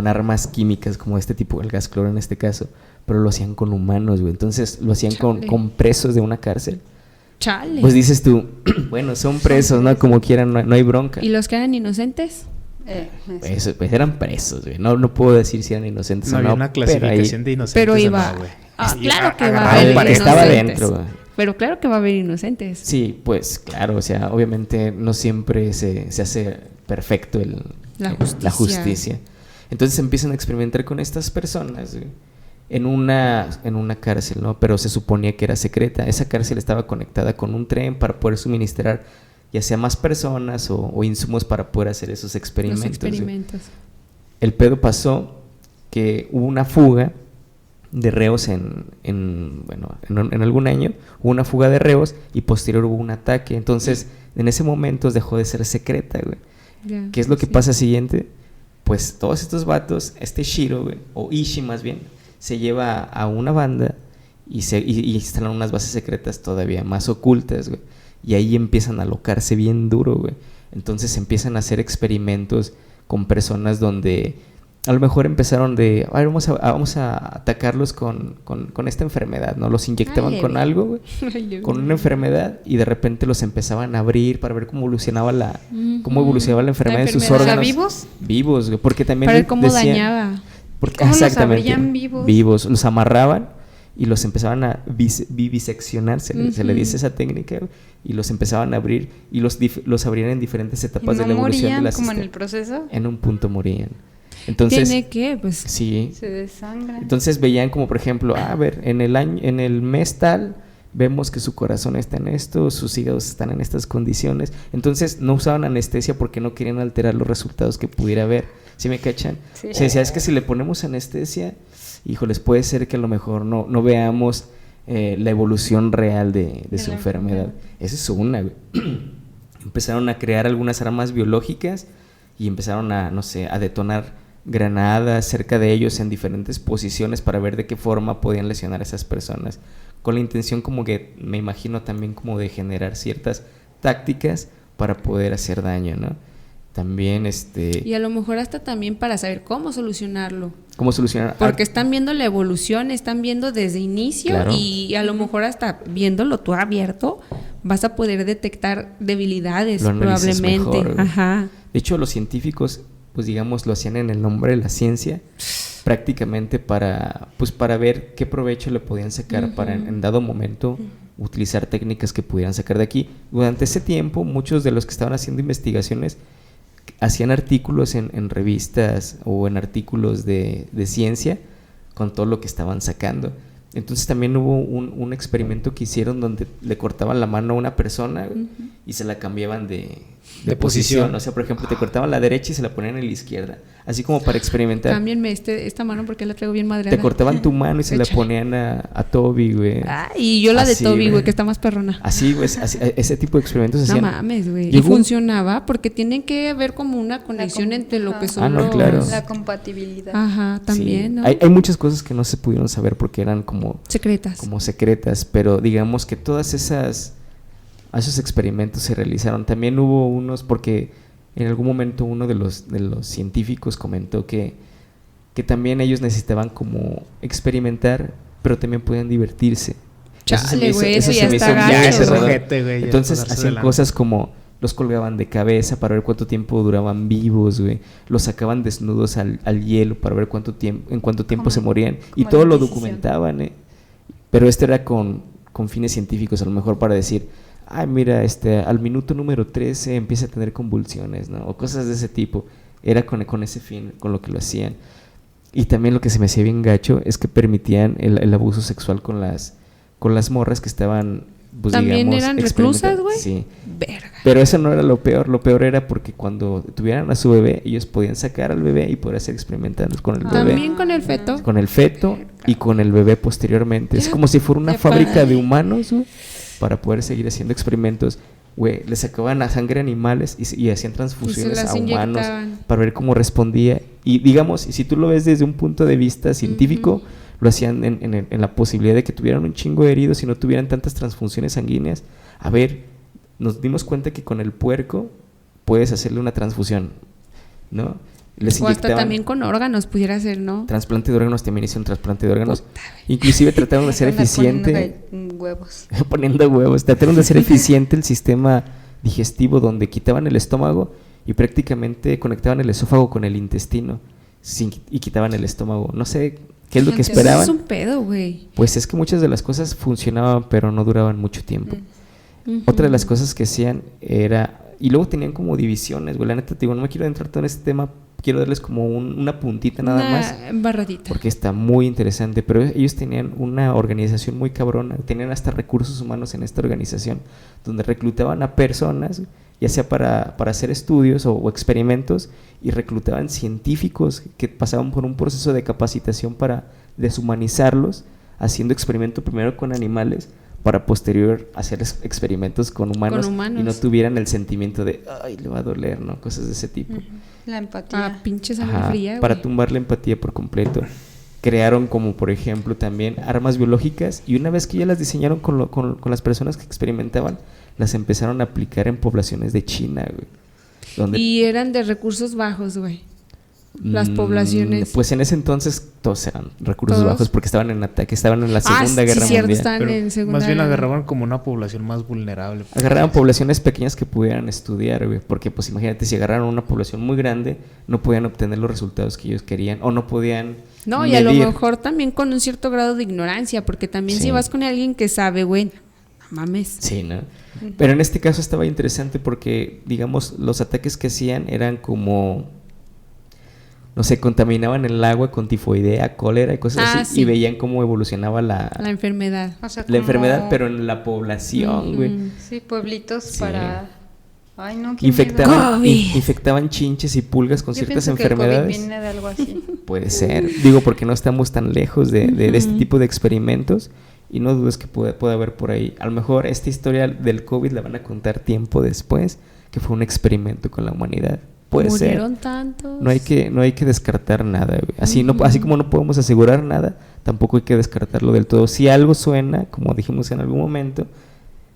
armas químicas como este tipo, el gas cloro en este caso, pero lo hacían con humanos, güey. Entonces lo hacían Chale. con presos de una cárcel. Chale. Pues dices tú, bueno, son presos, ¿no? Como quieran, no hay bronca. ¿Y los que eran inocentes? Pues eran presos, güey. No puedo decir si eran inocentes No o había no. una pero ahí- clasificación de inocentes. Pero o iba. no, güey. Claro que va a Agarrado haber para estaba inocentes. dentro, güey. Pero claro que va a haber inocentes. Sí, pues claro, o sea, obviamente no siempre se hace perfecto la justicia. Entonces empiezan a experimentar con estas personas, güey, en una cárcel, ¿no? Pero se suponía que era secreta. Esa cárcel estaba conectada con un tren para poder suministrar ya sea más personas o insumos para poder hacer esos experimentos. Los güey. experimentos. El pedo pasó que hubo una fuga de reos en algún año, hubo una fuga de reos y posterior hubo un ataque. Entonces, en ese momento dejó de ser secreta, güey. Ya, ¿Qué es lo que sí. pasa siguiente? Pues todos estos vatos, este Shiro, güey, o Ishii más bien, se lleva a una banda y instalan unas bases secretas todavía más ocultas, güey. y ahí empiezan a alocarse bien duro, güey. Entonces empiezan a hacer experimentos con personas donde a lo mejor empezaron de, a ver, vamos a atacarlos con esta enfermedad, ¿no? Los inyectaban con algo, güey, con una enfermedad, y de repente los empezaban a abrir para ver cómo evolucionaba la enfermedad en sus órganos. ¿Vivos? Vivos, güey, porque también Para ver cómo decían, dañaba. porque, ¿Cómo los exactamente, abrían vivos? Vivos, los amarraban y los empezaban a viviseccionar, se le dice esa técnica, güey, y los empezaban a abrir y los abrían en diferentes etapas ¿Y no de la evolución morían de la como en sistema. el proceso? En un punto morían. Entonces, ¿Tiene qué? Pues sí. Se desangran. Entonces veían como, por ejemplo, a ver, en el mes tal, vemos que su corazón está en esto, sus hígados están en estas condiciones. Entonces no usaban anestesia porque no querían alterar los resultados que pudiera haber. ¿Sí me cachan? Sí. Se decía, es que si le ponemos anestesia, híjoles, puede ser que a lo mejor no veamos la evolución real de su enfermedad. Esa es una, güey. Empezaron a crear algunas armas biológicas y empezaron a, no sé, a detonar granadas cerca de ellos en diferentes posiciones para ver de qué forma podían lesionar a esas personas, con la intención, como que me imagino también, como de generar ciertas tácticas para poder hacer daño, ¿no? También y a lo mejor hasta también para saber cómo solucionarlo. ¿Cómo solucionar? Porque están viendo la evolución, están viendo desde inicio, claro. Y a lo mejor hasta viéndolo tú abierto vas a poder detectar debilidades probablemente. Mejor, ajá. De hecho, los científicos, pues digamos, lo hacían en el nombre de la ciencia, prácticamente para ver qué provecho le podían sacar para en dado momento utilizar técnicas que pudieran sacar de aquí. Durante ese tiempo, muchos de los que estaban haciendo investigaciones hacían artículos en revistas o en artículos de ciencia con todo lo que estaban sacando. Entonces también hubo un experimento que hicieron donde le cortaban la mano a una persona y se la cambiaban de posición. O sea, por ejemplo, te cortaban la derecha y se la ponían en la izquierda, así como para experimentar. Cámbienme esta mano porque la traigo bien madreada. Te cortaban tu mano y se la ponían a Toby, güey. Y yo la así, de Toby, güey, que está más perrona. Así, güey, ese tipo de experimentos hacían. No mames, güey. Y funcionaba porque tienen que haber como una conexión entre lo que son la compatibilidad. Ajá, también, sí. ¿no? Hay muchas cosas que no se pudieron saber porque eran como secretas, pero digamos que todas esos experimentos se realizaron. También hubo unos, porque en algún momento uno de los científicos comentó que también ellos necesitaban como experimentar, pero también podían divertirse. Chale, güey, eso ya está gacho. Entonces hacían cosas como los colgaban de cabeza para ver cuánto tiempo duraban vivos, güey. Los sacaban desnudos al hielo para ver en cuánto tiempo se morían, y todo lo documentaban, Pero esto era con fines científicos, a lo mejor para decir, ay, mira, al minuto número 13 empieza a tener convulsiones, ¿no? O cosas de ese tipo. Era con ese fin, con lo que lo hacían. Y también lo que se me hacía bien gacho es que permitían el abuso sexual con las morras que estaban, pues, ¿también digamos, eran reclusas, güey? Sí. Verga. Pero eso no era lo peor. Lo peor era porque cuando tuvieran a su bebé, ellos podían sacar al bebé y poder hacer experimentos con el bebé. ¿También con el feto? Con el feto y con el bebé posteriormente. Es como si fuera una fábrica de humanos, güey, para poder seguir haciendo experimentos. Güey, le sacaban a sangre a animales y hacían transfusiones a humanos para ver cómo respondía. Y digamos, y si tú lo ves desde un punto de vista científico, lo hacían en la posibilidad de que tuvieran un chingo de heridos y no tuvieran tantas transfusiones sanguíneas. A ver, nos dimos cuenta que con el puerco puedes hacerle una transfusión, ¿no? O hasta también con órganos pudiera ser, ¿no? Trasplante de órganos, también hice un trasplante de órganos. Inclusive trataron de ser eficiente. Poniendo huevos. Trataron de ser eficiente el sistema digestivo, donde quitaban el estómago y prácticamente conectaban el esófago con el intestino y quitaban el estómago. No sé qué es lo que esperaban. Eso es un pedo, güey. Pues es que muchas de las cosas funcionaban, pero no duraban mucho tiempo. Otra de las cosas que hacían era... Y luego tenían como divisiones, güey. La neta, te digo, no me quiero entrar todo en este tema. Quiero darles como una puntita nada más. Barradita. Porque está muy interesante. Pero ellos tenían una organización muy cabrona. Tenían hasta recursos humanos en esta organización, donde reclutaban a personas, ya sea para hacer estudios o experimentos, y reclutaban científicos que pasaban por un proceso de capacitación para deshumanizarlos, haciendo experimento primero con animales, para posterior hacer experimentos con humanos y no tuvieran el sentimiento de, ay, le va a doler, ¿no? Cosas de ese tipo. La empatía. Pinche sangre fría, para tumbar la empatía por completo. Crearon como, por ejemplo, también armas biológicas, y una vez que ya las diseñaron con las personas que experimentaban, las empezaron a aplicar en poblaciones de China, güey. Donde, Y eran de recursos bajos, güey. Las poblaciones. Pues en ese entonces todos eran recursos ¿Todos? bajos porque estaban en ataque, estaban en la Segunda Guerra sí, cierto, Mundial. estaban Pero en Segunda más bien Guerra. agarraban como una población más vulnerable. Agarraban poblaciones pequeñas que pudieran estudiar, güey, porque pues imagínate, si agarraron una población muy grande, no podían obtener los resultados que ellos querían o no podían No, y a lo medir. mejor también con un cierto grado de ignorancia, porque también Sí. si vas con alguien que sabe, güey, no mames. Sí, ¿no? Pero en este caso estaba interesante porque, digamos, los ataques que hacían eran como, no sé, contaminaban el agua con tifoidea, cólera y cosas así, Sí. y veían cómo evolucionaba La la enfermedad. O sea, enfermedad, como- pero en la población, güey. Ujú. Sí, pueblitos Sí. para... Ay, no, qué Infectaban, COVID. infectaban chinches y pulgas con miedo. Yo ciertas pienso que el COVID enfermedades. viene de algo así. Puede ser, digo, porque no estamos tan lejos de este Ujú. tipo de experimentos y no dudes que puede haber por ahí. A lo mejor esta historia del COVID la van a contar tiempo después, que fue un experimento con la humanidad. Puede Murieron ser. tantos. No hay que descartar nada, güey. Así, Ujú. así como no podemos asegurar nada, tampoco hay que descartarlo del todo. Si algo suena, como dijimos en algún momento,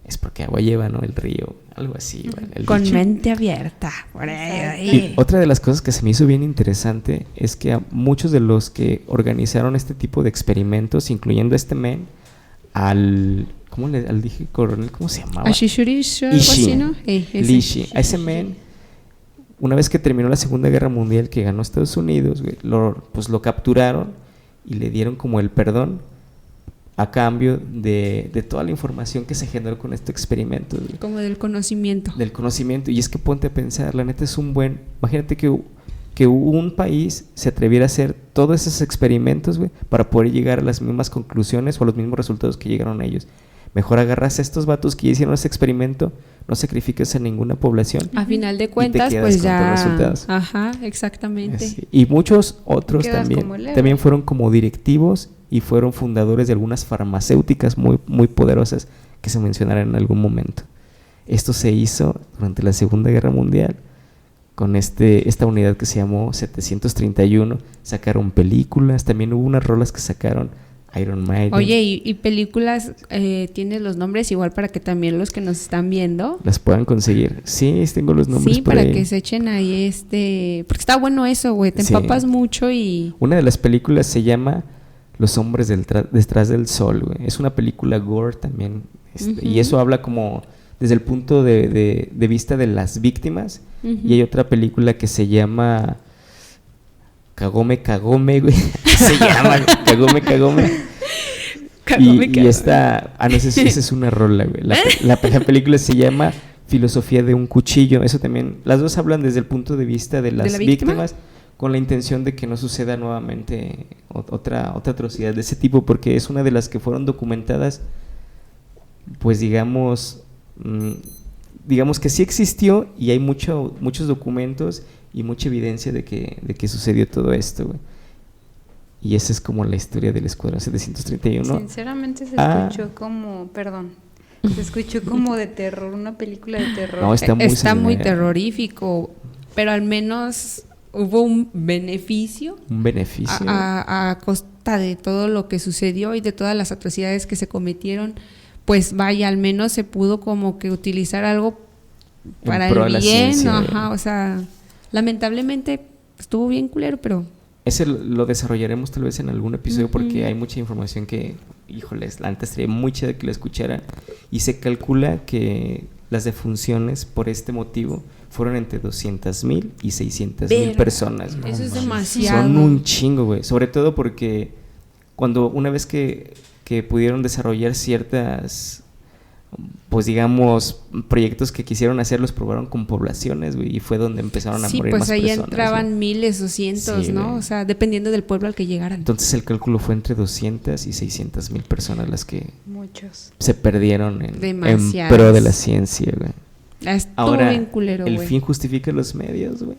es porque agua lleva, ¿no? El río, algo así, güey, el Con dicho. mente abierta. Por ahí. Y otra de las cosas que se me hizo bien interesante es que a muchos de los que organizaron este tipo de experimentos, incluyendo este men, al dije coronel, ¿cómo se llamaba? Ashishurish, algo Ishi. así, ¿no? Ese. Lishi. A ese men, una vez que terminó la Segunda Guerra Mundial que ganó Estados Unidos, güey, pues lo capturaron y le dieron como el perdón a cambio de toda la información que se generó con este experimento, güey. Como del conocimiento. Del conocimiento. Y es que ponte a pensar, la neta es un buen... Imagínate que un país se atreviera a hacer todos esos experimentos, güey, para poder llegar a las mismas conclusiones o a los mismos resultados que llegaron ellos. Mejor agarras a estos vatos que ya hicieron ese experimento, no sacrifiques a ninguna población. A final de te cuentas, quedas pues con ya. tus resultados. Ajá, exactamente. Así. Y muchos otros Quedas como el héroe. también fueron como directivos y fueron fundadores de algunas farmacéuticas muy, muy poderosas que se mencionarán en algún momento. Esto se hizo durante la Segunda Guerra Mundial con esta unidad que se llamó 731. Sacaron películas, también hubo unas rolas que sacaron Iron Maiden. Oye, y películas, ¿tienes los nombres igual para que también los que nos están viendo? Las puedan conseguir. Sí, tengo los nombres Sí, por para ahí. que se echen ahí porque está bueno eso, güey, te Sí. empapas mucho y... Una de las películas se llama Los hombres detrás del sol, güey. Es una película gore también. Y Ujú. eso habla como desde el punto de vista de las víctimas. Ujú. Y hay otra película que se llama Kagome Kagome, güey. Se llama Kagome Kagome. Y esta, no sé si esa es una rola, güey. La película se llama Filosofía de un cuchillo. Eso también, las dos hablan desde el punto de vista de las la víctima? víctimas, con la intención de que no suceda nuevamente otra atrocidad de ese tipo, porque es una de las que fueron documentadas, pues digamos que sí existió y hay muchos documentos y mucha evidencia de que sucedió todo esto, güey. Y esa es como la historia del Escuadrón 731. Sinceramente se Ah. escuchó como, perdón, se escuchó como de terror, una película de terror. No, está muy muy sanguinaria. terrorífico, pero al menos hubo un beneficio Un beneficio. a costa de todo lo que sucedió y de todas las atrocidades que se cometieron. Pues vaya, al menos se pudo como que utilizar algo para pro de el la bien, ciencia, ajá, o sea, lamentablemente estuvo bien culero, pero Ese lo desarrollaremos tal vez en algún episodio Ujú. porque hay mucha información que, híjoles, la neta estaría muy chida que la escuchara. Y se calcula que las defunciones por este motivo fueron entre 200,000 y 600,000 Verga, personas, güey. eso es manches. demasiado. Son un chingo, güey. Sobre todo porque una vez que pudieron desarrollar ciertas, pues digamos, proyectos que quisieron hacer, los probaron con poblaciones, güey, y fue donde empezaron a sí, morir pues más ahí personas, entraban güey. miles o cientos, Sí, ¿no? güey. O sea, dependiendo del pueblo al que llegaran. Entonces el cálculo fue entre 200 y 600,000 personas las que Muchos. se perdieron en Demasiadas. pro de la ciencia, güey. Estuvo Ahora, bien culero, el güey. fin justifica los medios, güey.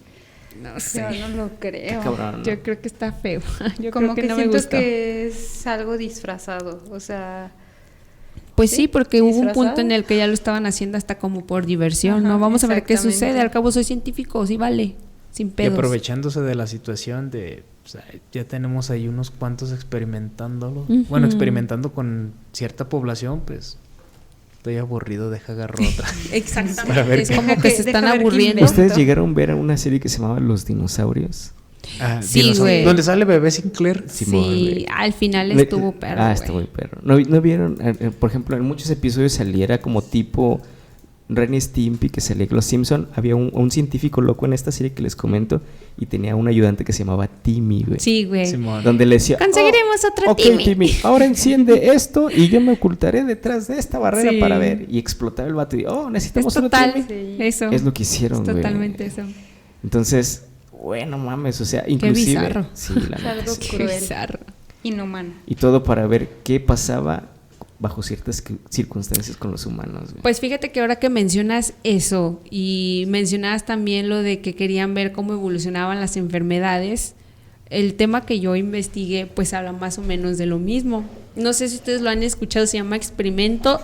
No Yo sé. no lo creo. Cabrón. Yo creo que está feo. Yo Como creo que, que no me siento gusta. que es algo disfrazado, o sea, Pues sí, porque hubo un disfrazado. punto en el que ya lo estaban haciendo hasta como por diversión, Ajá, ¿no? Vamos a ver qué exactamente. sucede. Al cabo soy científico, sí vale, sin Y pedos. aprovechándose de la situación de, o sea, ya tenemos ahí unos cuantos experimentándolo. Ujú. Bueno, experimentando con cierta población, pues Estoy aburrido, deja agarrar otra. Exactamente. Para ver Es qué- como que se están Deja ver qué aburriendo. invento. ¿Ustedes llegaron a ver una serie que se llamaba Los Dinosaurios? Sí, dinosaurio. güey. ¿Dónde sale bebé Sinclair? Simón, Sí, güey. al final estuvo perro. Ah, estuvo muy perro. ¿No vieron? Por ejemplo, en muchos episodios saliera como tipo Ren y Stimpy, que salía con los Simpson. Había un científico loco en esta serie que les comento y tenía un ayudante que se llamaba Timmy, güey. Sí, güey. Simón. Donde le decía, Conseguiremos otro ok, Timmy. Timmy, ahora enciende esto y yo me ocultaré detrás de esta barrera Sí. para ver. Y explotaba el vato y, Es necesitamos otro total, Timmy. Sí. eso. Es lo que hicieron, Es güey. totalmente eso. Entonces, bueno, mames, o sea, inclusive... bizarro. Sí, la Es neta, algo sí. Qué cruel. bizarro. Inhumano. Y todo para ver qué pasaba bajo ciertas circunstancias con los humanos, güey. Pues fíjate que ahora que mencionas eso y mencionabas también lo de que querían ver cómo evolucionaban las enfermedades, el tema que yo investigué pues habla más o menos de lo mismo. No sé si ustedes lo han escuchado, se llama Experimento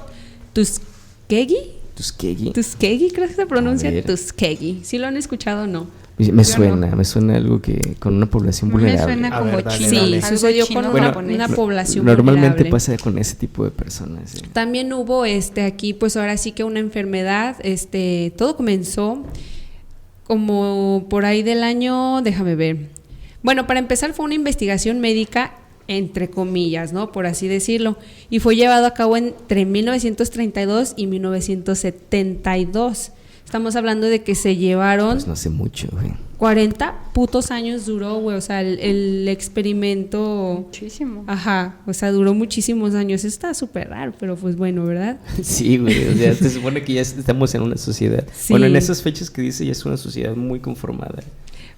Tuskegee. Tuskegee. Tuskegee, creo que se pronuncia A ver. Tuskegee. ¿Sí lo han escuchado o no? Me Yo me suena algo que con una población Me vulnerable. suena A como ver, dale, chino. dale. Sí, algo sucedió chino con Bueno, japonés. una población Normalmente vulnerable. pasa con ese tipo de personas. ¿Eh? También hubo aquí, pues ahora sí que una enfermedad, todo comenzó como por ahí del año, déjame ver. Bueno, para empezar fue una investigación médica, entre comillas, ¿no? Por así decirlo, y fue llevado a cabo entre 1932 y 1972. Estamos hablando de que se llevaron Pues no hace mucho, güey. 40 putos años duró, güey, o sea, el experimento. Muchísimo. Ajá, o sea, duró muchísimos años. Está súper raro, pero pues bueno, ¿verdad? Sí, güey. O sea, se supone que ya estamos en una sociedad. Sí. Bueno, en esas fechas que dice ya es una sociedad muy conformada.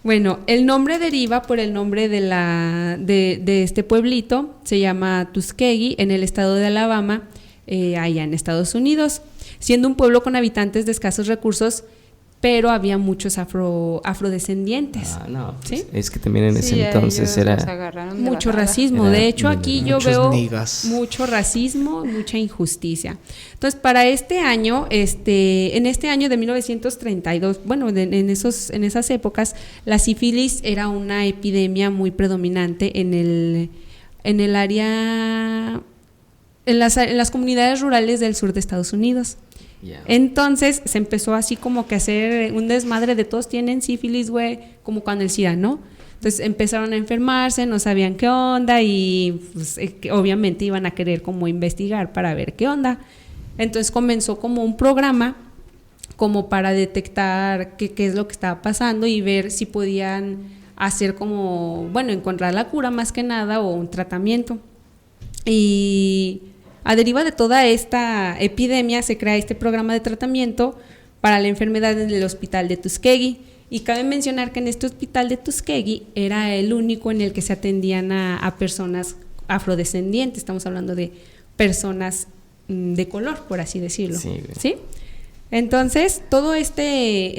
Bueno, el nombre deriva por el nombre de este pueblito, se llama Tuskegee, en el estado de Alabama, allá en Estados Unidos, siendo un pueblo con habitantes de escasos recursos, pero había muchos afrodescendientes. Ah, no. Pues ¿Sí? es que también en Sí, ese a entonces ellos los era... agarraron de Mucho bajada. racismo. Era De hecho, aquí yo muchos veo niggas. mucho racismo, mucha injusticia. Entonces, para este año, en este año de 1932, bueno, en esas épocas, la sífilis era una epidemia muy predominante en el área, en las comunidades rurales del sur de Estados Unidos. Ya. Entonces se empezó así como que a hacer un desmadre de todos tienen sífilis, güey, como cuando el SIDA, ¿no? Entonces empezaron a enfermarse, no sabían qué onda y pues, que obviamente iban a querer como investigar para ver qué onda. Entonces comenzó como un programa como para detectar qué es lo que estaba pasando y ver si podían hacer como, bueno, encontrar la cura más que nada o un tratamiento. Y a deriva de toda esta epidemia se crea este programa de tratamiento para la enfermedad en el hospital de Tuskegee. Y cabe mencionar que en este hospital de Tuskegee era el único en el que se atendían a personas afrodescendientes. Estamos hablando de personas de color, por así decirlo. Sí, güey. ¿Sí? Entonces, todo este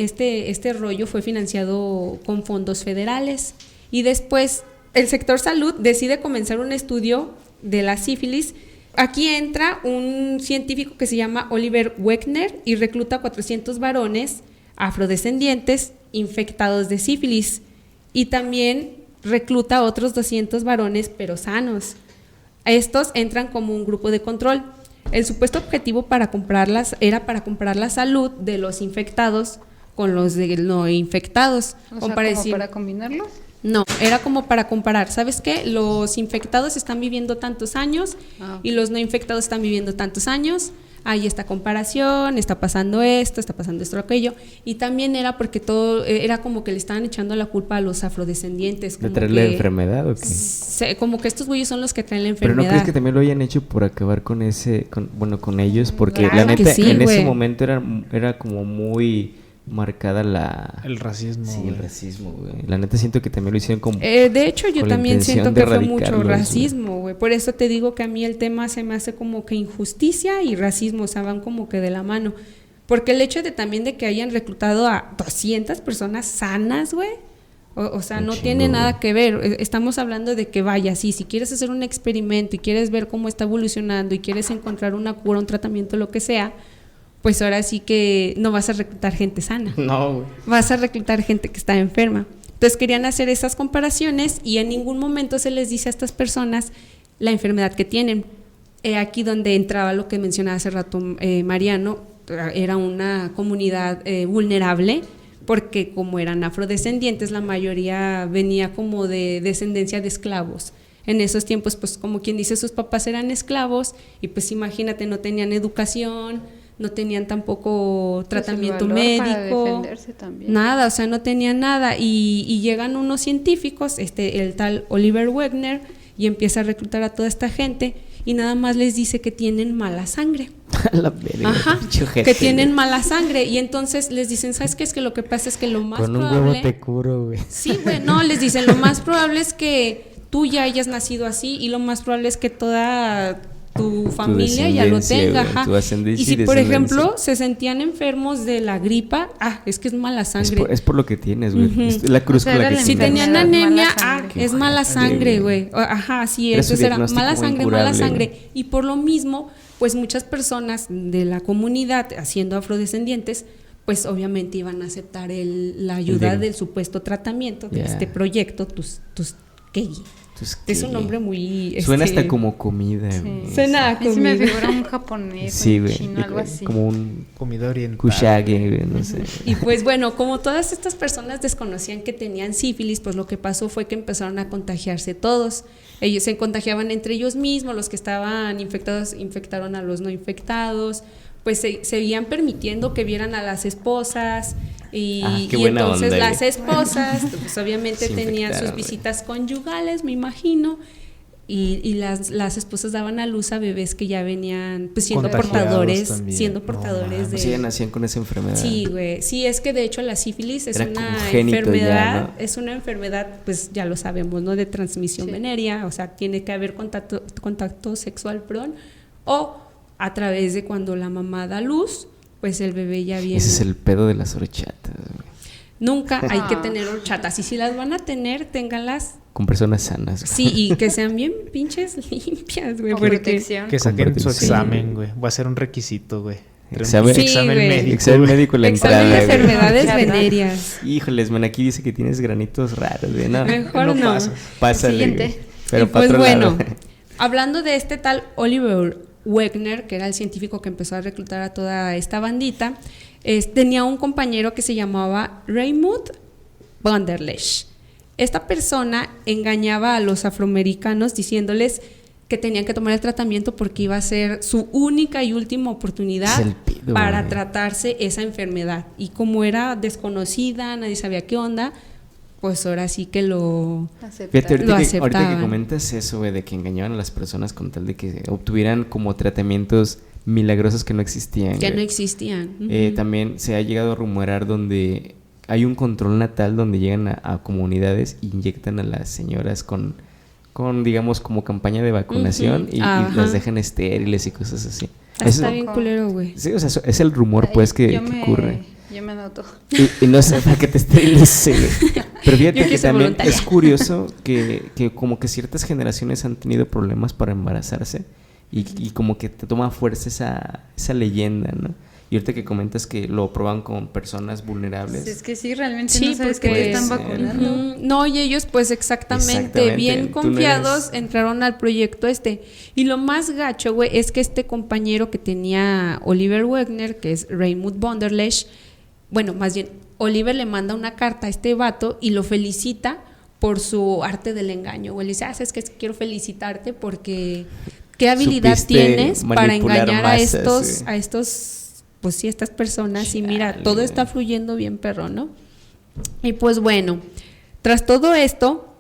rollo fue financiado con fondos federales. Y después el sector salud decide comenzar un estudio de la sífilis. Aquí entra un científico que se llama Oliver Wegner y recluta a 400 varones afrodescendientes infectados de sífilis y también recluta a otros 200 varones pero sanos. Estos entran como un grupo de control. El supuesto objetivo era para comparar la salud de los infectados con los de no infectados. O sea, ¿como para combinarlos? No, era como para comparar. ¿Sabes qué? Los infectados están viviendo tantos años y los no infectados están viviendo tantos años. Hay esta comparación, está pasando esto, aquello. Y también era porque todo era como que le estaban echando la culpa a los afrodescendientes. ¿De traer la enfermedad o qué? Como que estos güeyes son los que traen la Pero enfermedad. ¿no crees que también lo hayan hecho por acabar con con ellos? Porque Claro la neta, que sí, en ese güey. momento era como muy marcada El racismo. Sí, el güey. racismo, güey. La neta siento que también lo hicieron como... De hecho, yo con la también intención siento de que fue erradicarlos, mucho güey. racismo, güey. Por eso te digo que a mí el tema se me hace como que injusticia y racismo, o sea, van como que de la mano. Porque el hecho de también de que hayan reclutado a 200 personas sanas, güey, o sea, Un no chingo, tiene nada güey. que ver. Estamos hablando de que vaya, sí, si quieres hacer un experimento y quieres ver cómo está evolucionando y quieres encontrar una cura, un tratamiento, lo que sea, pues ahora sí que no vas a reclutar gente sana. No, güey. Vas a reclutar gente que está enferma. Entonces querían hacer esas comparaciones y en ningún momento se les dice a estas personas la enfermedad que tienen. aquí donde entraba lo que mencionaba hace rato Mariano, era una comunidad vulnerable, porque como eran afrodescendientes, la mayoría venía como de descendencia de esclavos. En esos tiempos, pues como quien dice, sus papás eran esclavos y pues imagínate, no tenían educación, no tenían tampoco tratamiento médico, nada, o sea, no tenían nada. Y llegan unos científicos, el tal Oliver Wegner, y empieza a reclutar a toda esta gente y nada más les dice que tienen mala sangre. La verga, ajá, que tienen mala sangre y entonces les dicen, ¿sabes qué? Es que lo que pasa es que lo más probable... Con un huevo te curo, güey. Sí, güey, no, les dicen, lo más probable es que tú ya hayas nacido así y lo más probable es que toda tu familia ya lo tenga, ajá. Y si por ejemplo se sentían enfermos de la gripa, es que es mala sangre. Es por lo que tienes, güey. Uh-huh. La cruz con la que si tenían anemia, es mala sangre, güey. Ajá, sí, eso era mala sangre. Y por lo mismo, pues muchas personas de la comunidad, siendo afrodescendientes, pues obviamente iban a aceptar la ayuda del supuesto tratamiento de este proyecto, tus Kegi. Es un nombre muy... Suena hasta como comida. Sí. Suena a comida. Sí me figura un japonés, sí, un chino, algo así. Como un... comida oriental. Kushage, no sé. Y pues bueno, como todas estas personas desconocían que tenían sífilis, pues lo que pasó fue que empezaron a contagiarse todos. Ellos se contagiaban entre ellos mismos, los que estaban infectados infectaron a los no infectados, pues se seguían permitiendo que vieran a las esposas y entonces las esposas pues obviamente tenían sus visitas conyugales, me imagino, y las esposas daban a luz a bebés que ya venían pues siendo portadores de... Sí, ya nacían con esa enfermedad. Sí, güey, sí, es que de hecho la sífilis es una enfermedad, ¿no? Es una enfermedad, pues ya lo sabemos, ¿no? De transmisión venérea, o sea, tiene que haber contacto sexual, o a través de cuando la mamá da luz, pues el bebé ya viene. Ese es el pedo de las horchatas, güey. Nunca hay que tener horchatas. Y si las van a tener, ténganlas con personas sanas, güey. Sí, y que sean bien pinches limpias, güey. Que saquen su examen, güey. Va a ser un requisito, güey. Examen médico. Examen médico en la entrada. Examen de enfermedades venéreas. Híjoles, man, aquí dice que tienes granitos raros, güey. No, mejor no. Pásale. Siguiente. Pero y pues bueno, hablando de este tal Oliver Wegner, que era el científico que empezó a reclutar a toda esta bandita, tenía un compañero que se llamaba Raymond Vanderlesch. Esta persona engañaba a los afroamericanos diciéndoles que tenían que tomar el tratamiento porque iba a ser su única y última oportunidad para tratarse esa enfermedad. Y como era desconocida, nadie sabía qué onda, pues ahora sí que lo aceptaban. Ahorita que comentas eso, güey, de que engañaban a las personas con tal de que obtuvieran como tratamientos milagrosos que no existían. Que no existían. También se ha llegado a rumorar donde hay un control natal donde llegan a comunidades e inyectan a las señoras con digamos, como campaña de vacunación y las dejan estériles y cosas así. Está bien culero, güey. Sí, o sea, es el rumor, pues, que ocurre. Yo me anoto. Y no sé para que te esterilice. Pero fíjate que también es curioso que como que ciertas generaciones han tenido problemas para embarazarse y como que te toma fuerza esa leyenda, ¿no? Y ahorita que comentas que lo proban con personas vulnerables. Es que sí, realmente no sabes que te están vacunando. No, y ellos pues exactamente bien confiados entraron al proyecto Y lo más gacho, güey, es que este compañero que tenía Oliver Wegner, que es Raymond Vanderlesch, bueno, más bien, Oliver le manda una carta a este vato y lo felicita por su arte del engaño. Güey, le dice, es que quiero felicitarte porque qué habilidad tienes para engañar masas, a estos pues sí, estas personas, y mira, todo está fluyendo bien perro, ¿no? Y pues bueno, tras todo esto,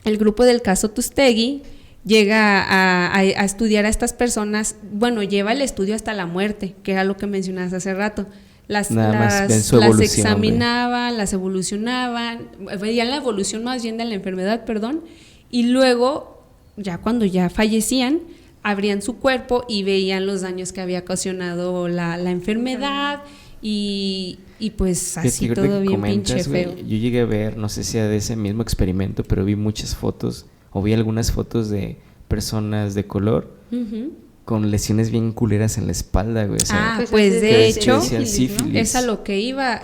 el grupo del caso Tuskegee llega a estudiar a estas personas, bueno, lleva el estudio hasta la muerte, que era lo que mencionabas hace rato. Las examinaban, las evolucionaban, veían la evolución más bien de la enfermedad, y luego, ya cuando ya fallecían, abrían su cuerpo y veían los daños que había ocasionado la enfermedad y pues así todo bien pinche feo. Yo llegué a ver, no sé si era de ese mismo experimento, pero vi muchas fotos, o vi algunas fotos de personas de color con lesiones bien culeras en la espalda, güey. O sea, pues de hecho, sífilis, es a lo que iba.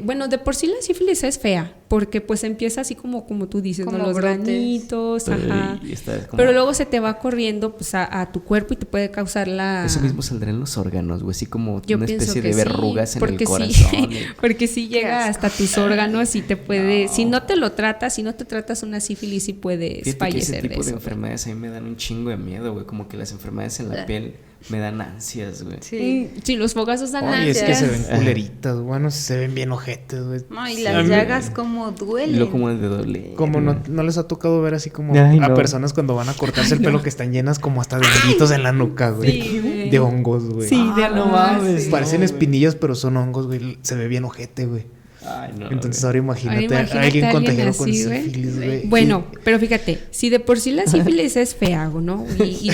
Bueno, de por sí la sífilis es fea. porque pues empieza así como tú dices, Como ¿no? Los brotes. granitos, ajá. Y está como- Pero luego se te va corriendo pues a tu cuerpo y te puede causar la... Eso mismo saldrá en los órganos, güey, así como Yo una pienso especie que de sí, verrugas en el porque corazón. sí, porque sí llega asco. hasta tus órganos y te puede, si no te lo tratas, si no te tratas una sífilis, sí puedes Fíjate que fallecer ese tipo de eso. enfermedades a mí me dan un chingo de miedo, güey, como que las enfermedades en la piel me dan ansias, güey. Sí. Sí, los fogazos dan Oye, es que ansias. se ven culeritas, bueno, se ven bien ojetes, güey. No, y Sí, las a mí- llagas como Y duelen. luego como de doble. Como no les ha tocado ver así como Ay, a no. personas cuando van a cortarse el pelo que están llenas como hasta de honguitos en la nuca, güey. Sí, güey. De hongos, güey. Sí, de no hongos. mames. Parecen no, espinillas, pero son hongos, güey. Se ve bien ojete, güey. Ay, no. Entonces güey. ahora imagínate, Ahora imagínate a alguien a alguien contagiado con así, güey. sífilis, güey. Bueno, pero fíjate, si de por sí la sífilis es fea, ¿no? Y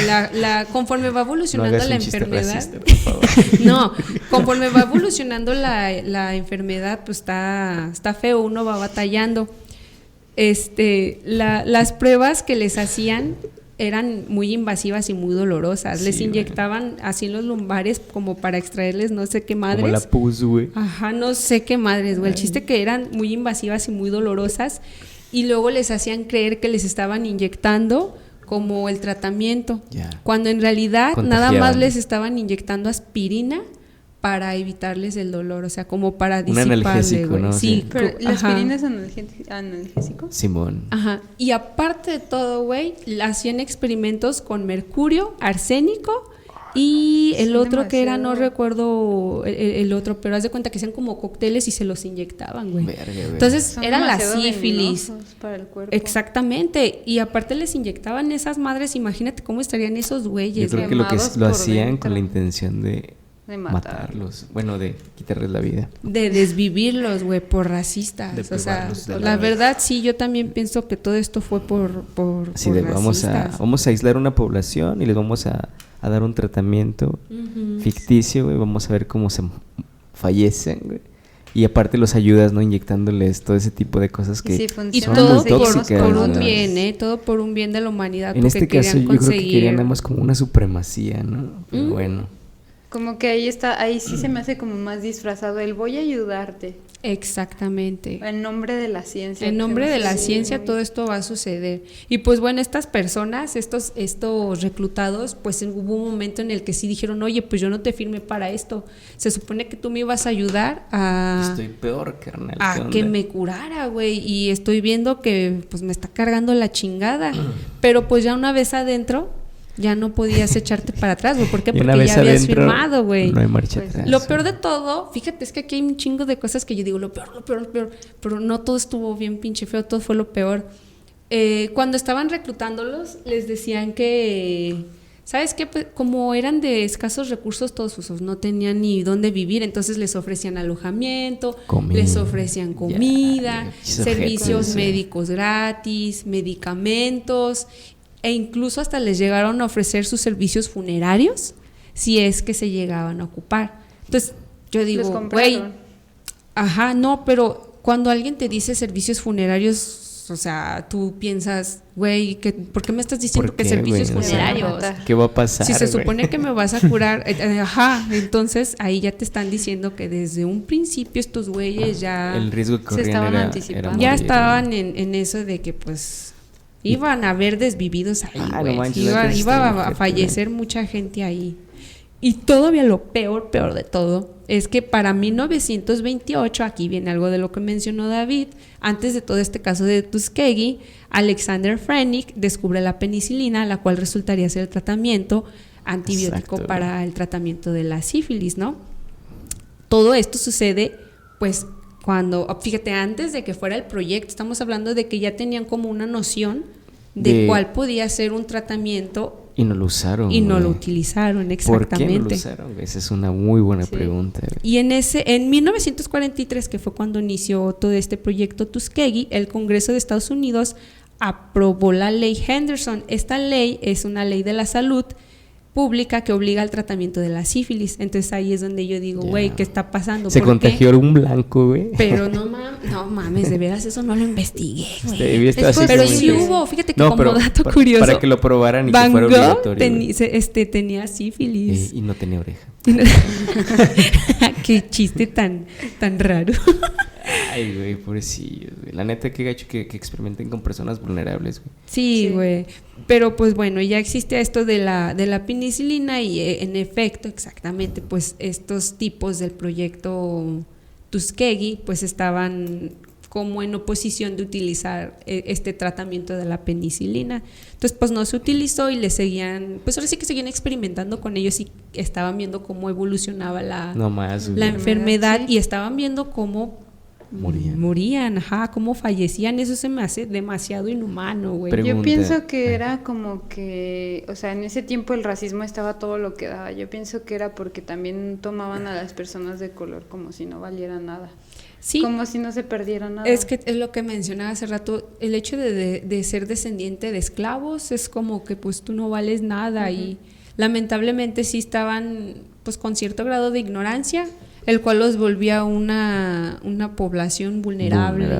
conforme va No evolucionando hagas la un chiste enfermedad, racista, por favor. no, conforme va evolucionando la enfermedad, pues está feo, uno va batallando. Las pruebas que les hacían eran muy invasivas y muy dolorosas. Sí, Les güey. inyectaban así en los lumbares como para extraerles no sé qué madres. Como la pus, güey. Ajá, no sé qué madres, güey. El chiste que eran muy invasivas y muy dolorosas y luego les hacían creer que les estaban inyectando como el tratamiento, Ya. cuando en realidad nada Contagiaban. más les estaban inyectando aspirina para evitarles el dolor, o sea, como para Un disiparle, analgésico, güey. ¿no? Sí, Sí. Pero la ajá. aspirina es analgésico. Simón. Ajá. Y aparte de todo, güey, hacían experimentos con mercurio, arsénico y el Son otro que era, no demasiado. recuerdo el otro, pero haz de cuenta que hacían como cócteles y se los inyectaban, güey. Verga, güey. Entonces Son era la demasiado sífilis. venenosos para el cuerpo. Exactamente. Y aparte les inyectaban esas madres, imagínate cómo estarían esos Yo güeyes. creo güey. que lo quemados lo por hacían dentro. con la intención de De matarlos. Bueno, de quitarles la vida. De desvivirlos, güey, por racistas. De O sea, privarlos de la la vida. verdad sí, yo también pienso que todo esto fue por Así por de vamos racistas. a aislar una población y les vamos a dar un tratamiento Ujú. ficticio, güey. Vamos a ver cómo se fallecen, güey. Y aparte los ayudas, ¿no? Inyectándoles todo ese tipo de cosas que... Y si Y funciona, todo seguimos tóxicas, por ¿no? un con bien, ¿eh? Todo por un bien de la humanidad. en porque este caso querían yo creo que conseguir- querían nada más como una supremacía, ¿no? Pero bueno. Como que ahí sí se me hace como más disfrazado el voy a ayudarte Exactamente. en nombre de la ciencia. En nombre de la ciencia todo todo esto va a suceder. Y pues bueno, estas personas, estos reclutados, pues hubo un momento en el que sí dijeron, oye, pues yo no te firmé para esto. Se supone que tú me ibas a ayudar a... Estoy peor, carnal. ¿qué a onda? que me curara, güey, y estoy viendo que pues me está cargando la chingada, pero pues ya una vez adentro ya no podías echarte para atrás, güey, ¿por qué? Y una Porque vez ya habías adentro, firmado, güey. No hay marcha Pues, atrás. Lo peor de todo, fíjate, es que aquí hay un chingo de cosas que yo digo, lo peor, pero no todo estuvo bien pinche feo, todo fue lo peor. Cuando estaban reclutándolos, les decían que, ¿sabes qué? Pues, como eran de escasos recursos, todos esos no tenían ni dónde vivir, entonces les ofrecían alojamiento, Comida. les ofrecían comida, Ya, esos servicios ojetes, médicos gratis, medicamentos, e incluso hasta les llegaron a ofrecer sus servicios funerarios si es que se llegaban a ocupar. Entonces, yo Les digo, compraron. güey, ajá, no, pero cuando alguien te dice servicios funerarios, o sea, tú piensas, güey, ¿por qué me estás diciendo ¿Por que qué, servicios güey? O sea, funerarios? ¿Qué va a pasar? Si se güey? supone que me vas a curar, ajá, entonces ahí ya te están diciendo que desde un principio estos güeyes ya, El riesgo que Se corrían estaban era anticipando. ya morir, estaban güey. en eso de que pues iban a haber desvividos ahí, Ah, no güey. manches, Iba neta, iba está a bien fallecer mucha gente ahí. Y todavía lo peor de todo, es que para 1928, aquí viene algo de lo que mencionó David, antes de todo este caso de Tuskegee, Alexander Freilich descubre la penicilina, la cual resultaría ser el tratamiento antibiótico Exacto. para el tratamiento de la sífilis, ¿no? Todo esto sucede, pues, cuando, fíjate, antes de que fuera el proyecto, estamos hablando de que ya tenían como una noción de cuál podía ser un tratamiento Y no lo usaron. y no lo güey. utilizaron, ¿Por qué no lo exactamente. usaron? güey? Esa es una muy buena Sí. pregunta. güey. Y en 1943, que fue cuando inició todo este proyecto Tuskegee, el Congreso de Estados Unidos aprobó la ley Henderson. Esta ley es una ley de la salud pública que obliga al tratamiento de la sífilis. Entonces ahí es donde yo digo, Ya. güey, ¿qué está pasando? Se ¿Por qué? contagió un blanco, güey. Pero no mames, de veras eso no lo investigué, güey. Debí estar así Pero como sí que- hubo, fíjate que No, como pero dato para- curioso, Para que lo probaran y que Van fuera Gogh obligatorio. güey. tenía sífilis. Y no tenía oreja. Qué chiste tan raro. Ay, güey, pobrecillos, güey. La neta, qué gacho que experimenten con personas vulnerables, güey. Sí, güey. Pero pues bueno, ya existe esto de la penicilina y en efecto, exactamente, pues estos tipos del proyecto Tuskegee pues estaban como en oposición de utilizar este tratamiento de la penicilina. Entonces pues no se utilizó y le seguían, pues ahora sí que seguían experimentando con ellos y estaban viendo cómo evolucionaba la enfermedad sí. Y estaban viendo cómo morían, cómo fallecían. Eso se me hace demasiado inhumano, güey. Yo pienso que era como que, o sea, en ese tiempo el racismo estaba todo lo que daba. Yo pienso que era porque también tomaban a las personas de color como si no valiera nada. Sí. Como si no se perdiera nada. Es que es lo que mencionaba hace rato, el hecho de ser descendiente de esclavos es como que pues tú no vales nada. Y lamentablemente sí estaban pues con cierto grado de ignorancia, el cual los volvía una población vulnerable.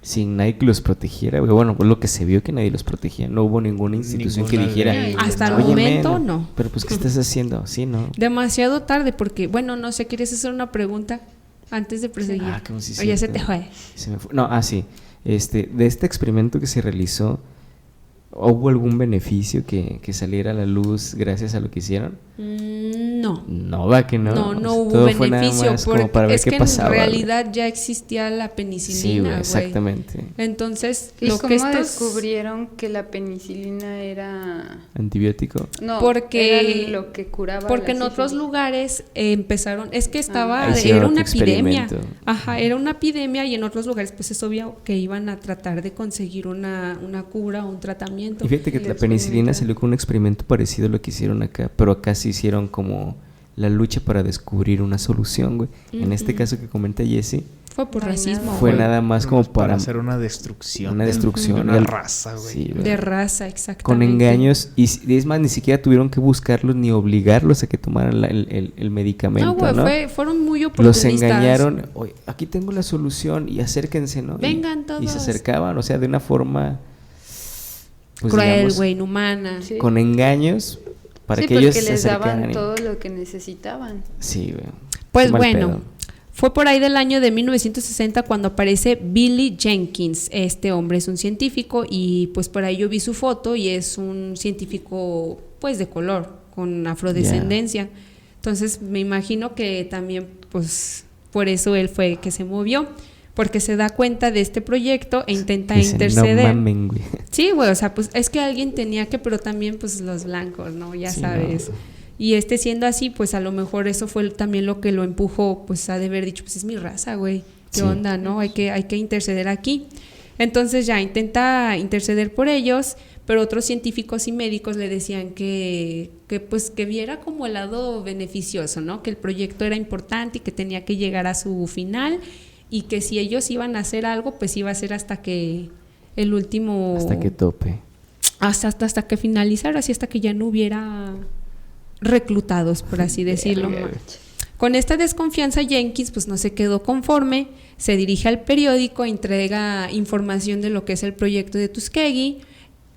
Sin nadie que los protegiera, güey. Bueno, pues lo que se vio que nadie los protegía. No hubo ninguna institución que dijera, hasta el momento no. Pero pues, ¿qué estás haciendo? Sí, ¿no? Demasiado tarde, porque, bueno, no sé, ¿quieres hacer una pregunta antes de proseguir? Como si o ya se te fue. Se me fue. No, sí. De este experimento que se realizó, ¿hubo algún beneficio que saliera a la luz gracias a lo que hicieron? No. No, va que no. No hubo todo beneficio, fue nada más porque como para ver es qué que pasaba, en realidad ya existía la penicilina, sí, güey. exactamente. Entonces, ¿y cómo descubrieron que la penicilina era antibiótico? No, porque era lo que curaba. Porque en otros lugares empezaron, es que era una epidemia. Experimento. Era una epidemia y en otros lugares pues es obvio que iban a tratar de conseguir una cura o un tratamiento. Y fíjate que la penicilina salió con un experimento parecido a lo que hicieron acá, pero acá se hicieron como la lucha para descubrir una solución, güey. En este caso que comenta Jessie, fue por racismo. Fue nada más como para hacer una destrucción. Una destrucción. De una raza, güey. Sí, de raza, exactamente. Con engaños. Y es más, ni siquiera tuvieron que buscarlos ni obligarlos a que tomaran el medicamento, ¿no? Fueron muy oportunistas. Los engañaron. Oye, aquí tengo la solución y acérquense, ¿no? Vengan todos. Y se acercaban, o sea, de una forma... Pues, cruel, güey, inhumana. Sí. Con engaños para que ellos se les acercaran. daban todo lo que necesitaban. Sí, güey. Pues bueno... Fue por ahí del año de 1960 cuando aparece Billy Jenkins. Este hombre es un científico y pues por ahí yo vi su foto y es un científico pues de color, con afrodescendencia. Entonces me imagino que también pues por eso él fue que se movió, porque se da cuenta de este proyecto e intenta interceder. No mamen, güey. Sí, güey, o sea, pues es que alguien tenía que, pero también pues los blancos, ¿no? Ya sabes. No. Y siendo así, pues a lo mejor eso fue también lo que lo empujó, pues a de haber dicho, pues es mi raza, güey, ¿qué onda, no? Hay que interceder aquí. Entonces ya intenta interceder por ellos, pero otros científicos y médicos le decían que pues que viera como el lado beneficioso, ¿no? Que el proyecto era importante y que tenía que llegar a su final y que si ellos iban a hacer algo, pues iba a ser hasta que el último... Hasta que tope. Hasta que finalizara, así hasta que ya no hubiera... reclutados, por así decirlo. Con esta desconfianza, Jenkins pues no se quedó conforme, se dirige al periódico, entrega información de lo que es el proyecto de Tuskegee,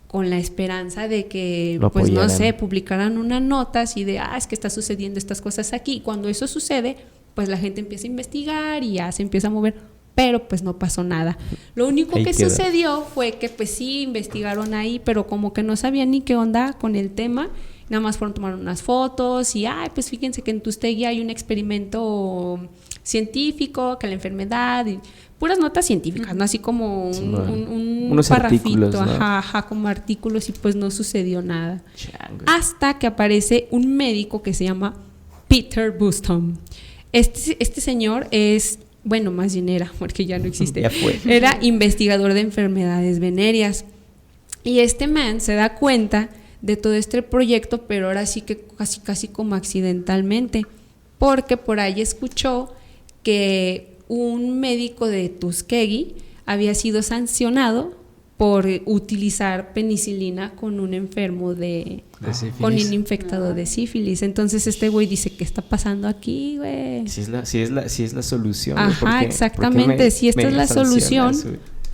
con la esperanza de que, pues no sé, publicaran una nota así de, es que está sucediendo estas cosas aquí. Cuando eso sucede, pues la gente empieza a investigar y ya se empieza a mover, pero pues no pasó nada. Lo único que sucedió fue que pues sí investigaron ahí, pero como que no sabían ni qué onda con el tema. Nada más fueron a tomar unas fotos y, pues fíjense que en Tuskegee hay un experimento científico, que la enfermedad, y puras notas científicas, ¿no? Así como unos parrafito, ¿no? Como artículos y pues no sucedió nada. Chango. Hasta que aparece un médico que se llama Peter Bustom. Este señor es, bueno, más bien era, porque ya no existe. Ya fue. Era investigador de enfermedades venéreas. Y este man se da cuenta de todo este proyecto, pero ahora sí que casi como accidentalmente, porque por ahí escuchó que un médico de Tuskegee había sido sancionado por utilizar penicilina con un enfermo con un infectado de sífilis. Entonces este güey dice, ¿qué está pasando aquí, güey? Si es la solución. Ajá, exactamente. Si esta es la solución,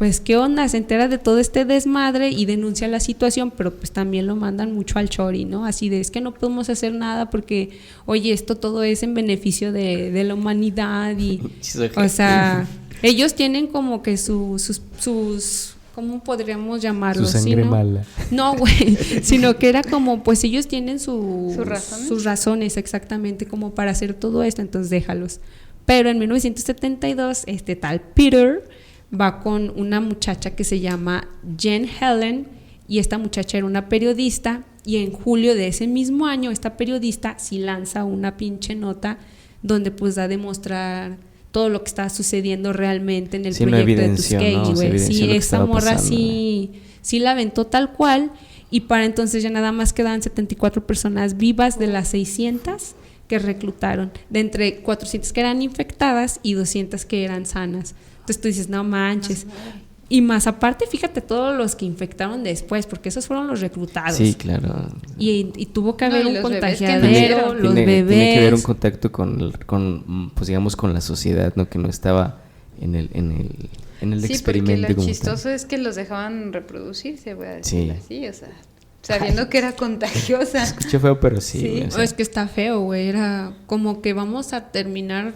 pues qué onda, se entera de todo este desmadre y denuncia la situación, pero pues también lo mandan mucho al chori, ¿no? Así de, es que no podemos hacer nada porque, oye, esto todo es en beneficio de la humanidad y, o sea, ellos tienen como que sus ¿cómo podríamos llamarlo? Su sangre mala. No, güey, sino que era como, pues ellos tienen ¿Sus razones? sus razones exactamente como para hacer todo esto, entonces déjalos. Pero en 1972, este tal Peter va con una muchacha que se llama Jen Helen, y esta muchacha era una periodista, y en julio de ese mismo año esta periodista sí lanza una pinche nota donde pues da a demostrar todo lo que está sucediendo realmente en el proyecto de Tuskegee, güey. Sí, esta morra sí la aventó tal cual, y para entonces ya nada más quedaban 74 personas vivas de las 600 que reclutaron, de entre 400 que eran infectadas y 200 que eran sanas. Entonces tú dices, no manches. Y más aparte, fíjate todos los que infectaron después, porque esos fueron los reclutados. Sí, claro. Y tuvo que haber un contagiadero, los bebés. Tiene que haber un contacto con, pues digamos, con la sociedad, ¿no? Que no estaba en el sí, experimento. Porque lo chistoso es que los dejaban reproducirse, voy a decir así, o sea, sabiendo que era contagiosa. Escuché feo, pero sí. Sí, güey, o sea, es que está feo, güey. Era como que vamos a terminar.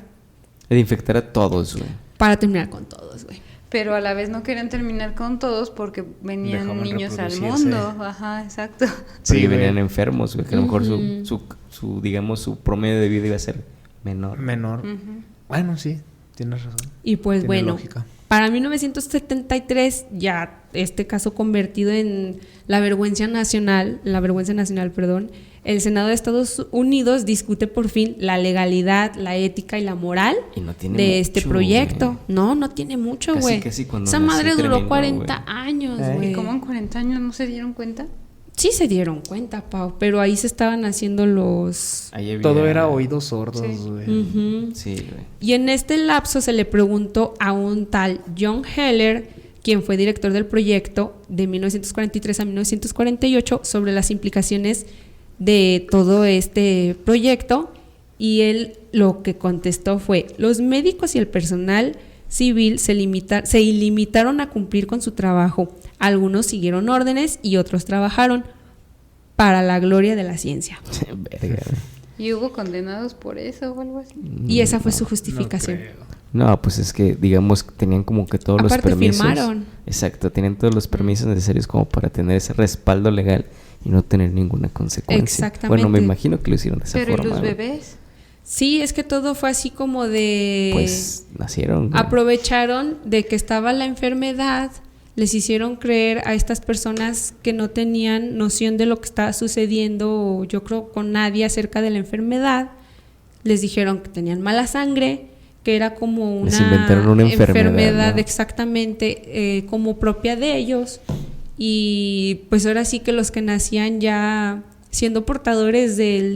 De infectar a todos, güey. Para terminar con todos, güey. Pero a la vez no querían terminar con todos porque venían Dejaban niños al reproducirse. mundo. Ajá, exacto. Sí, Sí, venían güey. enfermos, güey. Que a lo mejor su digamos, su promedio de vida iba a ser menor. Bueno, sí, tienes razón. Y pues Tiene bueno, lógica. para 1973 ya este caso convertido en la vergüenza nacional, perdón, el Senado de Estados Unidos discute por fin la legalidad, la ética y la moral Y no tiene de mucho, este proyecto. güey. No tiene mucho, güey. Casi cuando Esa nací madre duró terminó, 40 güey. años, ¿Eh? güey. ¿Y cómo en 40 años no se dieron cuenta? Sí se dieron cuenta, Pau, pero ahí se estaban haciendo los... Ahí había- Todo era oídos sordos, Sí. güey. Ujú. Sí, güey. Y en este lapso se le preguntó a un tal John Heller, quien fue director del proyecto de 1943 a 1948, sobre las implicaciones de todo este proyecto, y él lo que contestó fue: los médicos y el personal civil se limitaron a cumplir con su trabajo. Algunos siguieron órdenes y otros trabajaron para la gloria de la ciencia. Verga, güey. ¿Y hubo condenados por eso o algo así? Y esa fue su No justificación. creo. No, pues es que, digamos, tenían como que todos Aparte, los permisos. firmaron. Exacto, tenían todos los permisos necesarios como para tener ese respaldo legal y no tener ninguna consecuencia. Exactamente. Bueno, me imagino que lo hicieron de esa Pero ¿y forma. los güey. bebés? Sí, es que todo fue así como de... Pues nacieron. güey. aprovecharon de que estaba la enfermedad, les hicieron creer a estas personas que no tenían noción de lo que estaba sucediendo, yo creo, con nadie acerca de la enfermedad. Les dijeron que tenían mala sangre, que era como una Les inventaron una enfermedad, ¿no? exactamente, como propia de ellos. Y pues ahora sí que los que nacían ya siendo portadores de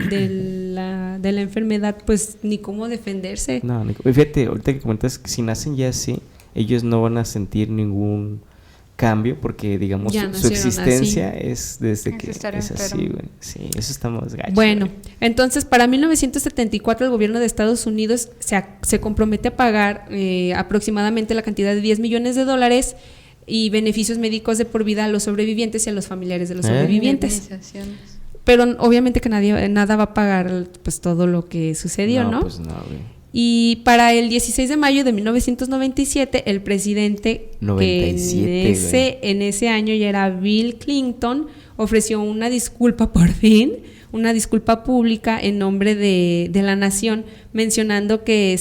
la enfermedad, pues ni cómo defenderse. No, fíjate, ahorita que comentas que si nacen ya así, ellos no van a sentir ningún cambio porque, digamos, Ya su nacieron existencia es desde Es que estar es así, enfermo. güey. Sí, eso está más gacho. Bueno, güey. entonces para 1974 el gobierno de Estados Unidos se compromete a pagar aproximadamente la cantidad de $10 millones y beneficios médicos de por vida a los sobrevivientes y a los familiares de los sobrevivientes. Indemnizaciones. Pero obviamente que nada va a pagar pues todo lo que sucedió, ¿no? Pues no, güey. Y para el 16 de mayo de 1997, el presidente, 97, que en ese año ya era Bill Clinton, ofreció una disculpa por fin, una disculpa pública en nombre de la nación, mencionando que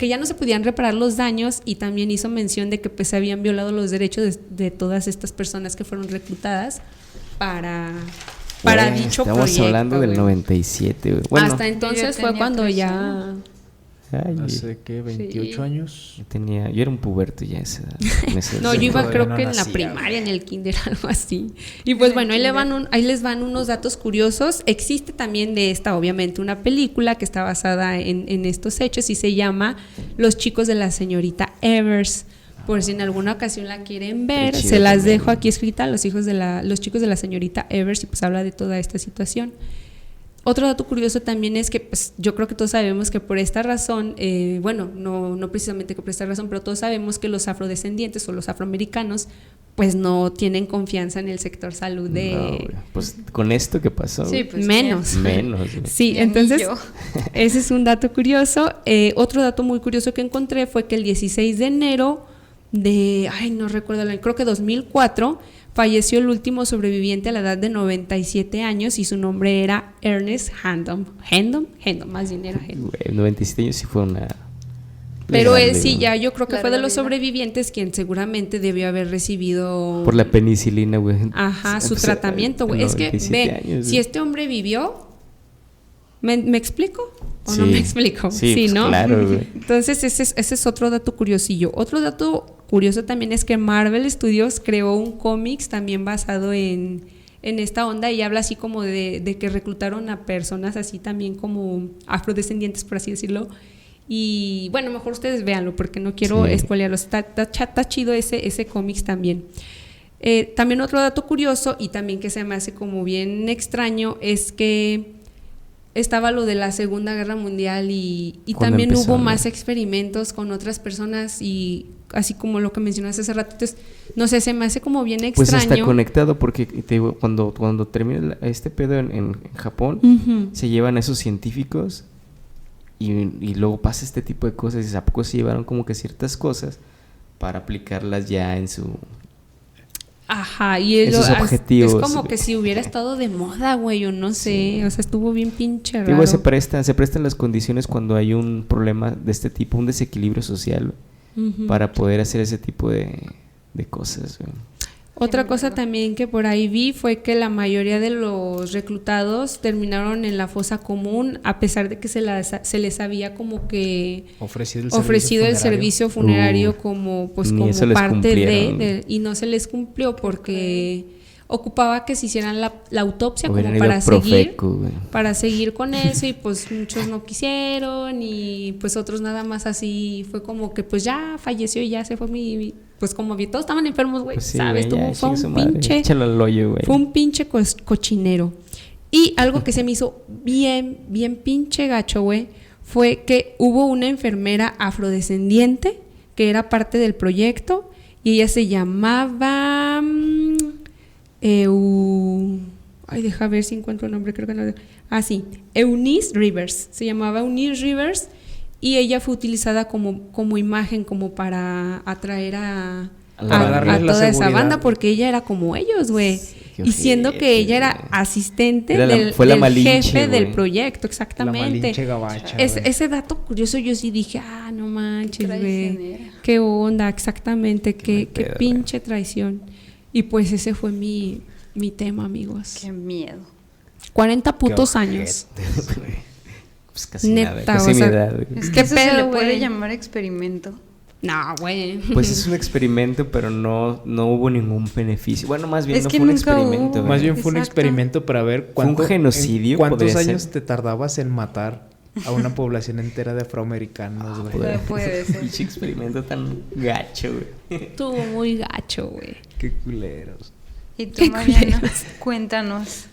ya no se podían reparar los daños, y también hizo mención de que pues se habían violado los derechos de todas estas personas que fueron reclutadas para Güey, dicho estamos proyecto. hablando del güey. 97, güey. Bueno, Hasta entonces Yo fue tenía cuando 13 ya... ay, Hace que 28 Sí. años. yo era un puberto ya a esa edad. en esa No, edad. yo iba Todavía creo no que en la nacía, primaria, en el kinder, algo así. Y pues bueno, ahí les van unos datos curiosos. Existe también de esta, obviamente, una película que está basada en estos hechos y se llama Los chicos de la señorita Evers. Por si en alguna ocasión la quieren ver, Qué chido se las también. dejo aquí escrita, los chicos de la señorita Evers, y pues habla de toda esta situación. Otro dato curioso también es que pues, yo creo que todos sabemos que por esta razón, bueno, no precisamente que por esta razón, pero todos sabemos que los afrodescendientes o los afroamericanos pues no tienen confianza en el sector salud de... No, güey. Pues con esto que pasó. Sí, pues menos. Menos. Güey. Sí, Ni entonces yo. ese es un dato curioso. Otro dato muy curioso que encontré fue que el 16 de enero de, no recuerdo, creo que 2004, falleció el último sobreviviente a la edad de 97 años y su nombre era Ernest Hendon, más bien era Hendon. Güey, 97 años sí fue una... Pero él grande, sí, güey. ya yo creo que Larga fue de los vida. sobrevivientes quien seguramente debió haber recibido... Por la penicilina, güey. Ajá, su O sea, tratamiento, güey. Es que, 97 ve, años, si güey. este hombre vivió, ¿me explico? ¿O Sí. no me explico? Sí, pues ¿no? claro, güey. Entonces, ese es otro dato curiosillo. Otro dato curioso también es que Marvel Studios creó un cómics también basado en esta onda y habla así como de que reclutaron a personas así también como afrodescendientes, por así decirlo. Y bueno, mejor ustedes véanlo porque no quiero Sí. spoilearlos. Está chido ese cómics también. También otro dato curioso y también que se me hace como bien extraño es que estaba lo de la Segunda Guerra Mundial y ¿Cuándo también empezó, hubo no? más experimentos con otras personas y así como lo que mencionaste hace rato. Entonces, no sé, se me hace como bien Pues extraño. está conectado porque te digo, cuando termina este pedo en Japón, Ujú. se llevan a esos científicos y luego pasa este tipo de cosas y ¿a poco se llevaron como que ciertas cosas para aplicarlas ya en su... Ajá, y Esos objetivos. es como que si hubiera estado de moda, güey, o no sé, o sea, estuvo bien pinche raro. Digo, se prestan las condiciones cuando hay un problema de este tipo, un desequilibrio social, Ujú. para poder hacer ese tipo de cosas, güey. Otra cosa también que por ahí vi fue que la mayoría de los reclutados terminaron en la fosa común a pesar de que se les había como que ofrecido el servicio funerario como pues Ni como eso les parte cumplieron. y no se les cumplió porque ocupaba que se hicieran la autopsia Hubieran como ido para a seguir Profeco, güey. para seguir con eso y pues muchos no quisieron y pues otros nada más así fue como que pues ya falleció y ya se fue pues como todos estaban enfermos, güey, Pues sí, ¿sabes? güey, ya, Fue chingue su un madre, pinche échalo al hoyo, güey. fue un pinche cochinero. Y algo que se me hizo bien pinche gacho, güey, fue que hubo una enfermera afrodescendiente que era parte del proyecto y ella se llamaba deja ver si encuentro el nombre, creo que no. Sí, Eunice Rivers. Se llamaba Eunice Rivers y ella fue utilizada como imagen, como para atraer a darles la toda esa seguridad. banda, porque ella era como ellos, güey. Qué Y siendo ojete, que ella era güey. asistente Fue la del Malinche, jefe del güey. proyecto, La exactamente. Malinche gabacha, güey. Ese dato curioso yo sí dije, no manches, güey. Traicionera. Qué onda, exactamente, qué mal pedo, pinche traición. Y pues ese fue mi tema, amigos. Qué miedo. 40 putos Qué años. ojetes, güey. Pues casi Neta, nada, casi o sea, mi edad, güey. Es ¿Qué que eso se pedo, le puede güey? llamar experimento. No, güey. Pues es un experimento, pero no hubo ningún beneficio. Bueno, más bien Es no que fue un nunca experimento. hubo. güey. Más bien fue un Exacto. experimento para ver Fue un genocidio, en cuántos podría años ser. te tardabas en matar a una población entera de afroamericanos, güey. Puede- Puede ser. Pinche experimento tan gacho, güey. Estuvo muy gacho, güey. Qué culeros. Y tú, Qué Mariana, culeros. cuéntanos.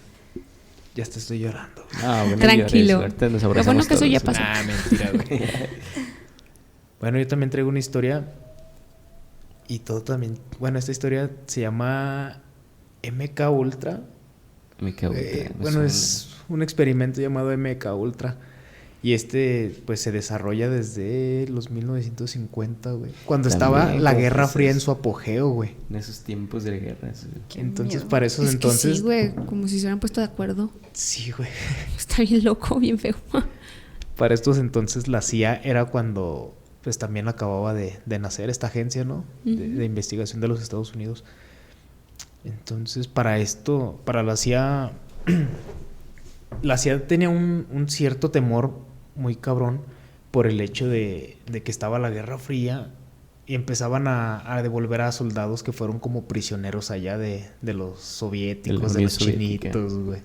Ya te estoy llorando. No, güey, no Tranquilo. llores, ahorita nos Lo abrazamos bueno que eso ya todos, pasó. Ah, mentira, güey. Bueno, yo también traigo una historia. Y todo también. Bueno, esta historia se llama MK Ultra. Me cago. Bueno, es un experimento llamado MK Ultra. Y pues se desarrolla desde los 1950, güey. Cuando estaba También, la ¿cómo Guerra dices? Fría en su apogeo, güey. En esos tiempos de guerras. güey. Qué Entonces, miedo. para esos Es que entonces. sí, güey, como si se hubieran puesto de acuerdo. Sí, güey. Está bien loco, bien feo. Para estos entonces la CIA era cuando pues también acababa de nacer esta agencia, ¿no? De investigación de los Estados Unidos. Entonces, para la CIA, la CIA tenía un cierto temor muy cabrón por el hecho de que estaba la Guerra Fría y empezaban a devolver a soldados que fueron como prisioneros allá de los soviéticos, De la de Unión los Soviética. chinitos, güey.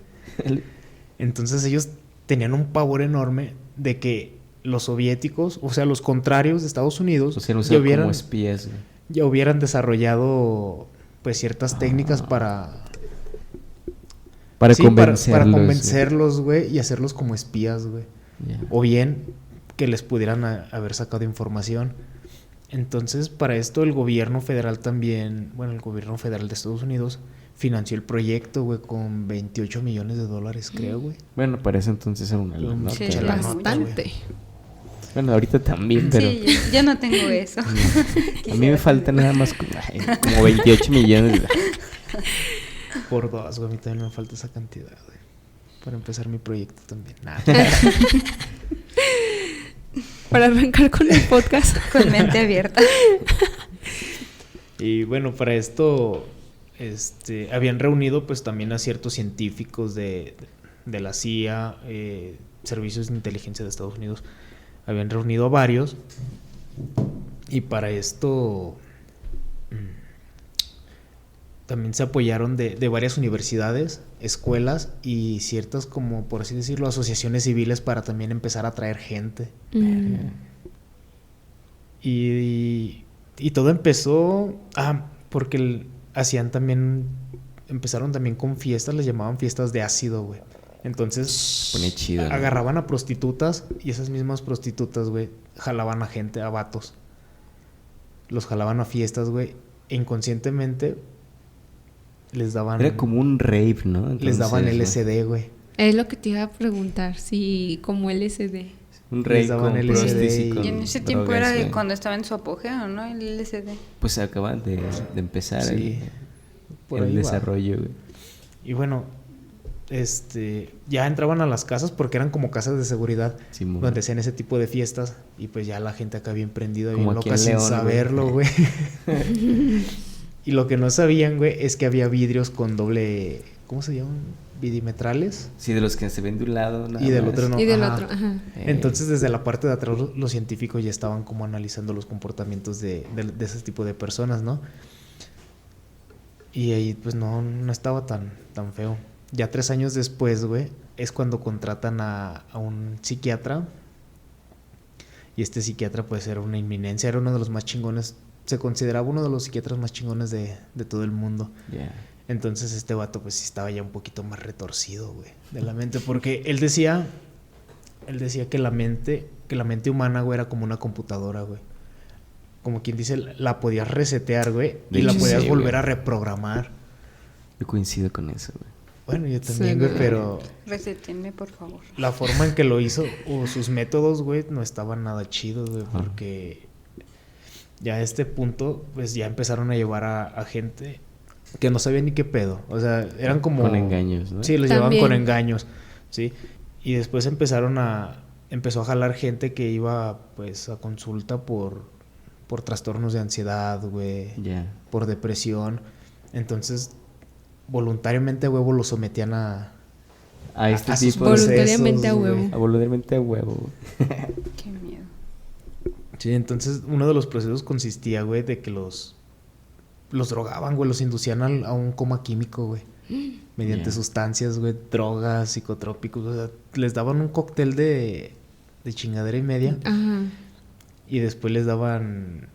Entonces ellos tenían un pavor enorme de que los soviéticos, o sea, los contrarios de Estados Unidos, O sea, no ya como hubieran, espías. güey. ya hubieran desarrollado pues ciertas técnicas Para Sí, convencerlos. para güey. convencerlos, güey, y hacerlos como espías, güey. Ya. O bien que les pudieran haber sacado información. Entonces, para esto el gobierno federal también, bueno, el gobierno federal de Estados Unidos financió el proyecto, güey, con $28 millones, creo, güey. Bueno, para eso entonces era una Sí, nota, Sí, Mucha ¿no? lana. Bastante. Bueno, ahorita también, pero Sí, yo no tengo eso. a mí me falta nada más como 28 millones. Por 2, güey, a mí también me falta esa cantidad, güey. Para empezar mi proyecto también. Nada. Para arrancar con el podcast. Con mente abierta. Y bueno, para esto habían reunido pues también a ciertos científicos de la CIA, servicios de inteligencia de Estados Unidos. Habían reunido a varios. Y para esto también se apoyaron de varias universidades, escuelas y ciertas, como por así decirlo, asociaciones civiles para también empezar a traer gente. Y todo empezó porque empezaron también con fiestas, les llamaban fiestas de ácido, güey. Entonces Pone chido, ¿no? agarraban a prostitutas y esas mismas prostitutas, güey, jalaban a gente, a vatos. Los jalaban a fiestas, güey, e inconscientemente les daban... Era como un rave, ¿no? les daban Entonces, LSD, güey. Es lo que te iba a preguntar, si como LSD. Un rave Les daban con LSD prostis y y con Y en ese tiempo drogas, era güey. cuando estaba en su apogeo, ¿no? El LSD. Pues acaban de empezar Sí, por el ahí va. desarrollo, güey. Y bueno, ya entraban a las casas porque eran como casas de seguridad Simón. donde hacían ese tipo de fiestas y pues ya la gente acá bien prendida, Como bien aquí loca en sin León, saberlo, güey. Y lo que no sabían, güey, es que había vidrios con doble, ¿cómo se llaman? Vidimetrales. Sí, de los que se ven de un lado nada Y del más. otro no. Y del Ajá. otro, ajá. Entonces desde la parte de atrás los científicos ya estaban como analizando los comportamientos de ese tipo de personas, ¿no? Y ahí pues no estaba tan feo. Ya 3 años después, güey, es cuando contratan a un psiquiatra. Y este psiquiatra pues era una inminencia, era uno de los más chingones, se consideraba uno de los psiquiatras más chingones de todo el mundo. Ya. Entonces este vato pues sí estaba ya un poquito más retorcido, güey, de la mente, porque él decía que la mente humana, güey, era como una computadora, güey. Como quien dice, la podías resetear, güey, De y la hecho, podías sí, volver güey. a reprogramar. Yo coincido con eso, güey. Bueno, yo también, Sí, güey, güey. pero Resétenme, por favor. la forma en que lo hizo o sus métodos, güey, no estaban nada chidos, güey, Ajá. porque ya a este punto, pues ya empezaron a llevar a gente que no sabía ni qué pedo. O sea, eran como... Con engaños, ¿no? Sí, los llevaban También. con engaños, ¿sí? Y después empezó a jalar gente que iba, pues, a consulta por trastornos de ansiedad, güey, Ya. por depresión. Entonces, voluntariamente, huevo, lo sometían a Este sus tipo de... procesos, Voluntariamente a güey. huevo. Voluntariamente a huevo, güey. Qué miedo. Sí, entonces uno de los procesos consistía, güey, de que los drogaban, güey, los inducían a un coma químico, güey. Mediante Ya. sustancias, güey, drogas, psicotrópicos, o sea, les daban un cóctel de chingadera y media Ajá. y después les daban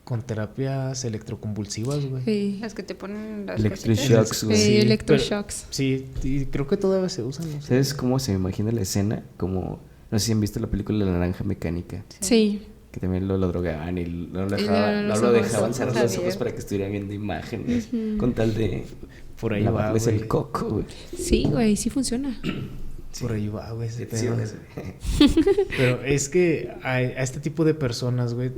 con terapias electroconvulsivas, güey. Sí. Las que te ponen las Electroshocks, cositas. güey. Sí, Sí, electroshocks. Sí, y creo que todavía se usan, no sé. ¿Sabes cómo se me imagina la escena? Como... No sé si han visto la película La Naranja Mecánica. Sí. Que también lo drogaban y no lo Y dejaban, los no lo ojos dejaban cerrar los ojos abiertos. para que estuviera viendo imágenes. Con tal de... Por ahí va, lavarles güey. el coco, güey. Sí, güey, sí funciona. Por ahí va, güey. ese pedo. Lecciones, güey. Pero es que a este tipo de personas, güey,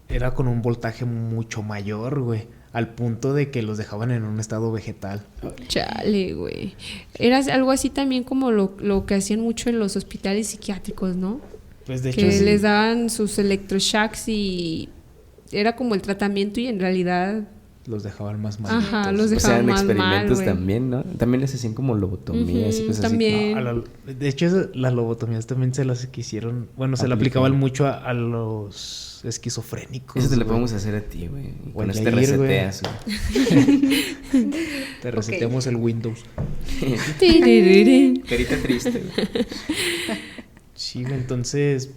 era con un voltaje mucho mayor, güey. Al punto de que los dejaban en un estado vegetal. Chale, güey. Era algo así también como lo que hacían mucho en los hospitales psiquiátricos, ¿no? Pues de hecho, Que sí. les daban sus electroshocks y era como el tratamiento y en realidad... Los dejaban más mal. Ajá, los O sea, dejaban en más mal, experimentos güey. también, ¿no? También les hacían como lobotomías y Ujú, cosas también. De hecho, las lobotomías también se las quisieron... Bueno, se le Aplican. aplicaban mucho a los esquizofrénicos. así. Eso te lo güey. podemos hacer a ti, güey. O Cuando el te Yair, güey. reseteas, güey. Te reseteamos el Windows. Tirirín. Carita triste, güey. Sí, güey, entonces...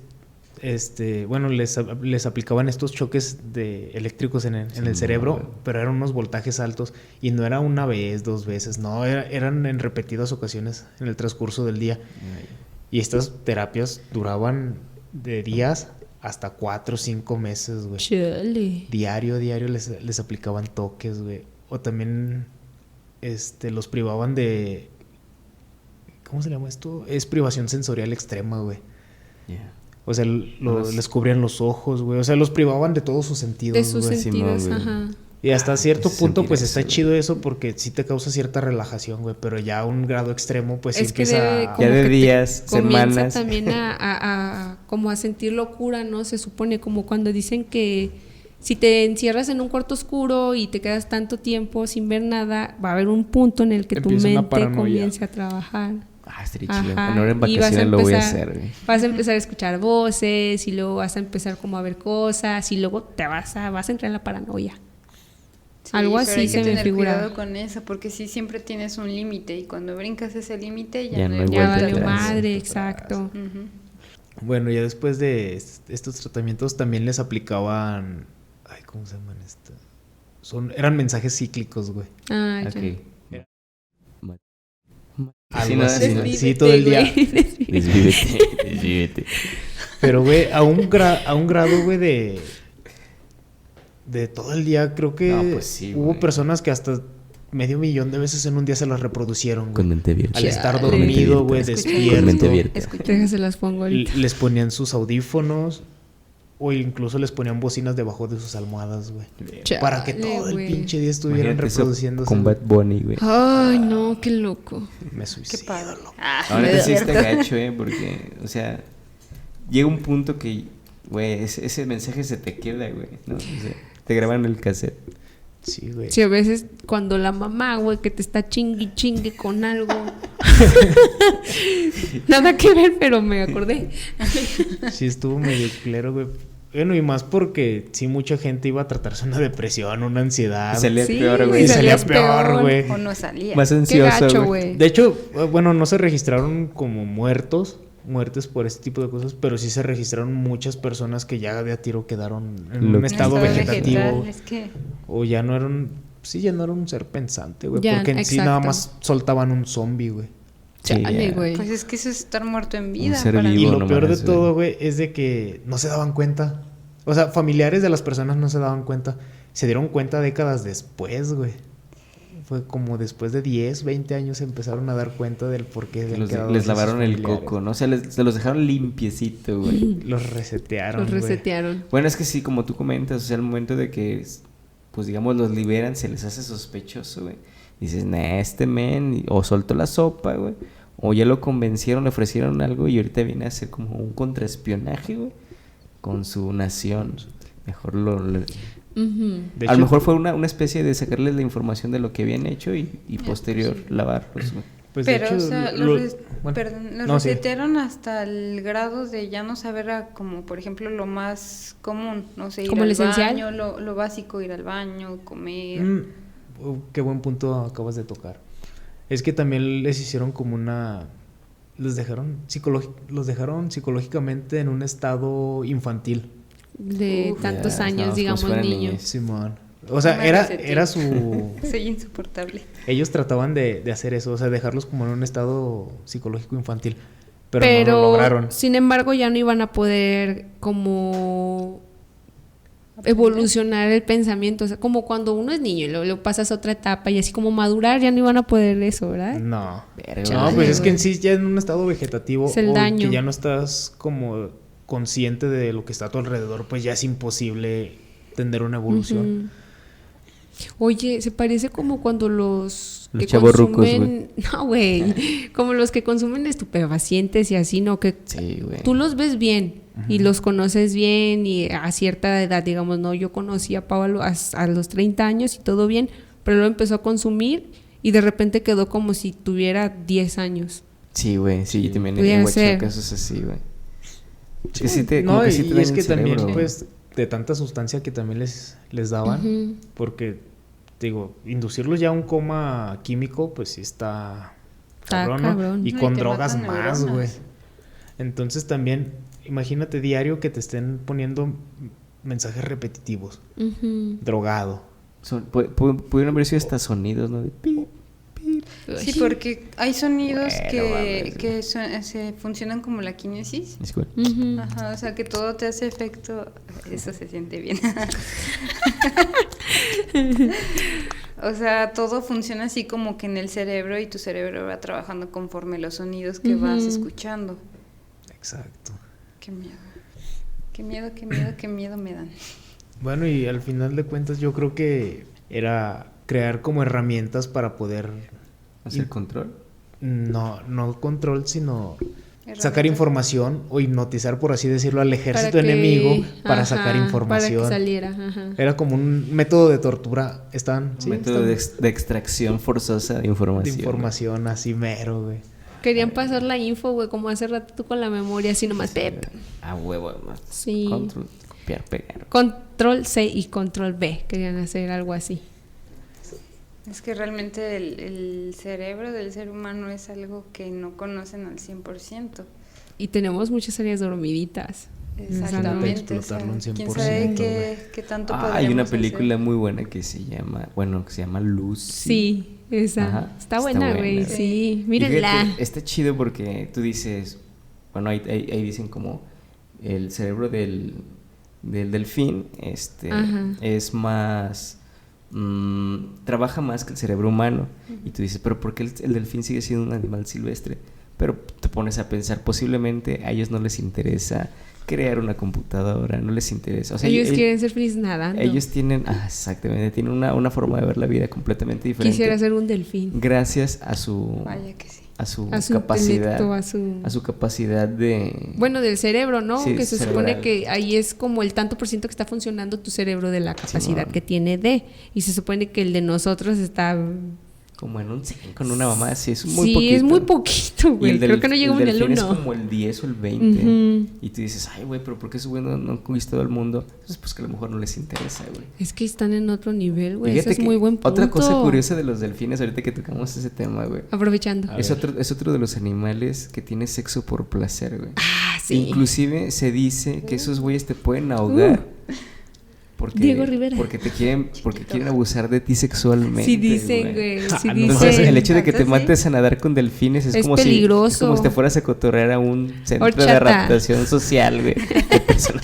bueno, les aplicaban estos choques eléctricos en el cerebro, pero eran unos voltajes altos y no era una vez, 2 veces, no, eran en repetidas ocasiones en el transcurso del día. Y estas terapias duraban de días hasta 4 o 5 meses, güey. Chale. Diario les aplicaban toques, güey. O también los privaban de... ¿Cómo se llama esto? Es privación sensorial extrema, güey. Yeah. O sea, les cubrían los ojos, güey. O sea, los privaban de todos sus sentidos, De sus güey. sentidos, Simón, güey. ajá. Y hasta cierto pues punto, sentir pues eso, está güey. chido eso porque sí te causa cierta relajación, güey. Pero ya a un grado extremo, pues sí Es que empieza debe a... como Ya de que te días, comienza semanas. también como a sentir locura, ¿no? Se supone como cuando dicen que si te encierras en un cuarto oscuro y te quedas tanto tiempo sin ver nada, va a haber un punto en el que tu Empieza una mente paranoia. comience a trabajar. Estaría chido. Ajá, Bueno, ahora en y vas a vacaciones lo voy a empezar- hacer, güey. Vas a empezar a escuchar voces y luego vas a empezar como a ver cosas y luego te vas a entrar en la paranoia. Sí, Algo pero así hay se que me tener figura. cuidado con eso, porque sí siempre tienes un límite y cuando brincas ese límite Ya ya, no no hay hay Ya vuelta valió atrás. madre, exacto. Ujú. Bueno, ya después de estos tratamientos también les aplicaban... Ay, ¿cómo se llaman estas? Eran mensajes cíclicos, güey. Ah, ya. Ok. Algo Sí, no, así, sí, ¿no? no. Sí, todo el día. Desvívete. Pero, güey, a un grado, güey, de todo el día, creo que No, pues sí, hubo güey. personas que hasta 500,000 de veces en un día se las reproducieron, Con güey. mente abierta. Al estar Chale. dormido, güey, Escucha. despierto. Con mente abierta. Escucha. Déjase las pongo ahorita. Les ponían sus audífonos o incluso les ponían bocinas debajo de sus almohadas, güey. Chale, Para que todo el güey. pinche día estuvieran Imagínate eso reproduciéndose. con Bad Bunny, güey. Ay, no, qué loco. Me Qué suicido, padre. loco. Ahora sí está gacho, porque, o sea, llega un punto que, güey, ese mensaje se te queda, güey, ¿no? O sea, te graban el cassette. Sí, güey. Sí, a veces cuando la mamá, güey, que te está chingue con algo. Nada que ver, pero me acordé. Sí, estuvo medio claro, güey. Bueno, y más porque sí mucha gente iba a tratarse una depresión, una ansiedad. Y salía Sí, peor, Y güey. salía salías peor, peor. güey. O no salía. Más Qué ansioso, gacho, güey. güey. De hecho, bueno, no se registraron como muertes por este tipo de cosas, pero sí se registraron muchas personas que ya de a tiro quedaron en un Loco. estado vegetativo. vegetal, es que O ya no eran, sí, ya no era un ser pensante, güey. Ya, Porque en sí exacto. nada más soltaban un zombie, güey. Sí, Chale, ya. güey. pues es que eso es estar muerto en vida. ser para Y mí. vivo. lo no peor de mames, todo, güey, es de que no se daban cuenta. O sea, familiares de las personas no se daban cuenta. Se dieron cuenta décadas después, güey. Fue como después de 10, 20 años se empezaron a dar cuenta del por qué habían quedado Les esos lavaron el familiares. coco, ¿no? O sea, se los dejaron limpiecito, güey. Los resetearon, Los güey. resetearon. Bueno, es que sí, como tú comentas, o sea, al momento de que, pues digamos, los liberan, se les hace sospechoso, güey. Dices, nah, este men, o soltó la sopa, güey, o ya lo convencieron, le ofrecieron algo y ahorita viene a hacer como un contraespionaje, güey, con su nación. Mejor Ujú. De a lo hecho, mejor fue una especie de sacarles la información de lo que habían hecho y posterior lavarlos, güey. pues de Pero, hecho, o sea, bueno, perdón, los no, sí. resetearon hasta el grado de ya no saber como, por ejemplo, lo más común, no sé, ir ¿Como al lo esencial? baño, lo básico, ir al baño, comer. Qué buen punto acabas de tocar. Es que también les hicieron como una... Los dejaron psicológicamente en un estado infantil. De Uf, tantos ya, años, no, como digamos, si fueran niños. niños. Simón. O sea, No me era reseteé. su... Soy insoportable. Ellos trataban de hacer eso, o sea, dejarlos como en un estado psicológico infantil. Pero no lo lograron. sin embargo, ya no iban a poder como evolucionar el pensamiento. O sea, como cuando uno es niño y lo pasas a otra etapa y así como madurar, ya no iban a poder eso, ¿verdad? No. Verga, No, Chale, pues es que en güey. sí ya en un estado vegetativo Es el o daño. que ya no estás como consciente de lo que está a tu alrededor, pues ya es imposible tener una evolución. Ujú. Oye, se parece como cuando los que chavorrucos, consumen, no, güey, como los que consumen estupefacientes y así, ¿no? Que Sí, güey. tú los ves bien y los conoces bien y a cierta edad, digamos, no, yo conocí a Pablo a los 30 años y todo bien, pero lo empezó a consumir y de repente quedó como si tuviera 10 años. Sí, güey, sí, yo también he Pudiera guachado ser. casos así, güey. Sí, Que sí te, no, como que y sí te es daña que el también, cerebro, pues, de tanta sustancia que también les daban, Ujú. porque, digo, inducirlos ya a un coma químico, pues sí está Está cabrón, ¿no? cabrón. Y No, y con te drogas matan más, güey. neuronas. Entonces también imagínate diario que te estén poniendo mensajes repetitivos. Drogado. Pudieron haber sido hasta sonidos, ¿no? De pip, pip. Sí, porque hay sonidos No mames, que se funcionan como la kinesis. Es igual. Ajá, o sea, que todo te hace efecto. Eso se siente bien. O sea, todo funciona así como que en el cerebro y tu cerebro va trabajando conforme los sonidos que vas escuchando. Exacto. Qué miedo. Qué miedo, qué miedo, qué miedo me dan. Bueno, y al final de cuentas yo creo que era crear como herramientas para poder... ¿Hacer control? No control, sino Herramientas. sacar información o hipnotizar, por así decirlo, al ejército Para que- enemigo para ajá, sacar información. Para que saliera, ajá. Era como un método de tortura. Un método de extracción forzosa de información. de información así mero, güey. Querían pasar la info, güey, como hace rato tú con la memoria, así nomás. Pep. A huevo, además. Sí. Control, copiar, pegar. Control C y Control B. Querían hacer algo así. Es que realmente el cerebro del ser humano es algo que no conocen al 100%. Y tenemos muchas áreas dormiditas. Exactamente. explotarlo en 100%, ¿Quién sabe güey. qué tanto Hay podríamos una hacer? película muy buena que se llama Lucy. Sí, esa. Ajá, Está buena, güey. buena. Sí, Y mírenla. fíjate, está chido porque tú dices, bueno, ahí dicen como el cerebro del delfín Ajá. es más, trabaja más que el cerebro humano. Y tú dices, pero ¿por qué el delfín sigue siendo un animal silvestre? Pero te pones a pensar, posiblemente a ellos no les interesa crear una computadora, no les interesa. O sea, ellos quieren ser felices nadando. ellos tienen, exactamente, tienen una forma de ver la vida completamente diferente. Quisiera ser un delfín. Gracias a su Vaya que sí. a su A su capacidad, intelecto, a su capacidad de... Bueno, del cerebro, ¿no? Sí, que se cerebral. supone que ahí es como el tanto por ciento que está funcionando tu cerebro de la capacidad Simón. que tiene de. Y se supone que el de nosotros está... como en un 100 con una mamá, sí, es muy sí, poquito. es muy poquito, Y güey. el Creo que no llegamos ni al delfín 1. es como el 10 o el 20. Ujú. Y tú dices, ay, güey, pero ¿por qué ese güey no ha conquistado el mundo? Entonces, pues que a lo mejor no les interesa, güey. Es que están en otro nivel, güey. Fíjate Eso es que muy buen punto. otra cosa curiosa de los delfines, ahorita que tocamos ese tema, güey. Aprovechando. A Es ver. otro de los animales que tiene sexo por placer, güey. Ah, sí. Inclusive se dice que esos güeyes te pueden ahogar. Porque, Diego Rivera. porque quieren abusar de ti sexualmente. Sí dicen, güey. Sí Entonces, dicen. el hecho de que te ¿Tanto sí? mates a nadar con delfines es, Es como peligroso. es como si te fueras a cotorrear a un centro de Horchata. adaptación social, güey. De personas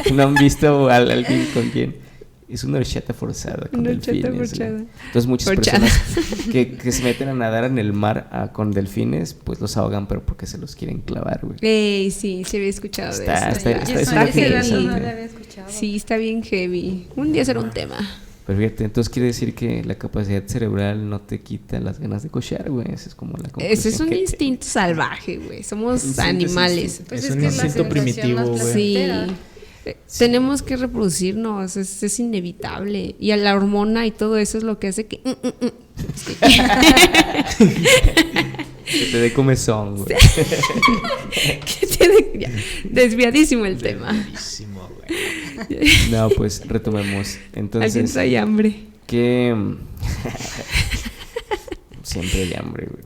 que no han visto a alguien con quien. Es una horchata forzada con Una horchata delfines, güey. forzada. Entonces muchas Horchata. personas que se meten a nadar en el mar con delfines, pues los ahogan, pero porque se los quieren clavar, güey. Ey, sí, se había escuchado Está- de eso. está- Yo es ese una dato interesante. no lo había escuchado. Sí, está bien heavy. Un día será un tema. Pero fíjate, entonces quiere decir que la capacidad cerebral no te quita las ganas de cochear, güey. Esa es como la conclusión. Ese es un que- instinto salvaje, güey. Somos Instinto, animales. instinto. Pues Es es un que es la instinto sensación primitivo, más güey. Sí. placentera. Tenemos que reproducirnos, es inevitable. Y a la hormona y todo eso es lo que hace que... Que te dé comezón, güey. que tiene- ya, desviadísimo el tema. Buenísimo, güey. No, pues retomemos. Alguien Entonces, trae hambre. ¿qué? Siempre hay hambre, güey.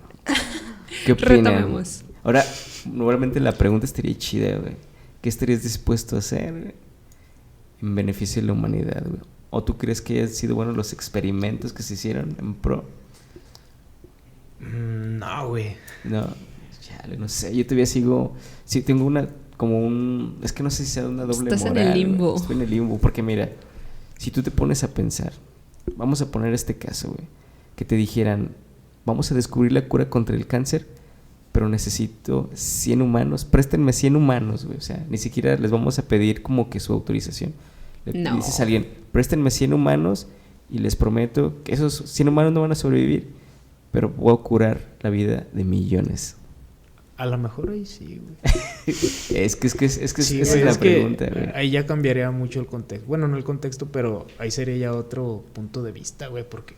¿Qué opinan? Retomemos. Ahora, normalmente la pregunta estaría chida, güey. ¿Qué estarías dispuesto a hacer en beneficio de la humanidad, güey? ¿O tú crees que han sido buenos los experimentos que se hicieron en pro? No, güey. No, chale, no sé. Yo todavía sigo. Sí, tengo es que no sé si sea una doble Estás en moral. el limbo. güey. Estoy en el limbo. Porque mira, si tú te pones a pensar, vamos a poner este caso, güey. Que te dijeran, vamos a descubrir la cura contra el cáncer, pero necesito 100 humanos. Préstenme 100 humanos, güey. O sea, ni siquiera les vamos a pedir como que su autorización. Le No. dices a alguien, préstenme 100 humanos y les prometo que esos 100 humanos no van a sobrevivir, pero puedo curar la vida de millones. A lo mejor ahí sí, güey. Es que Sí, esa güey, es la es que pregunta, güey. ahí ya cambiaría mucho el contexto. Bueno, no el contexto, pero ahí sería ya otro punto de vista, güey, porque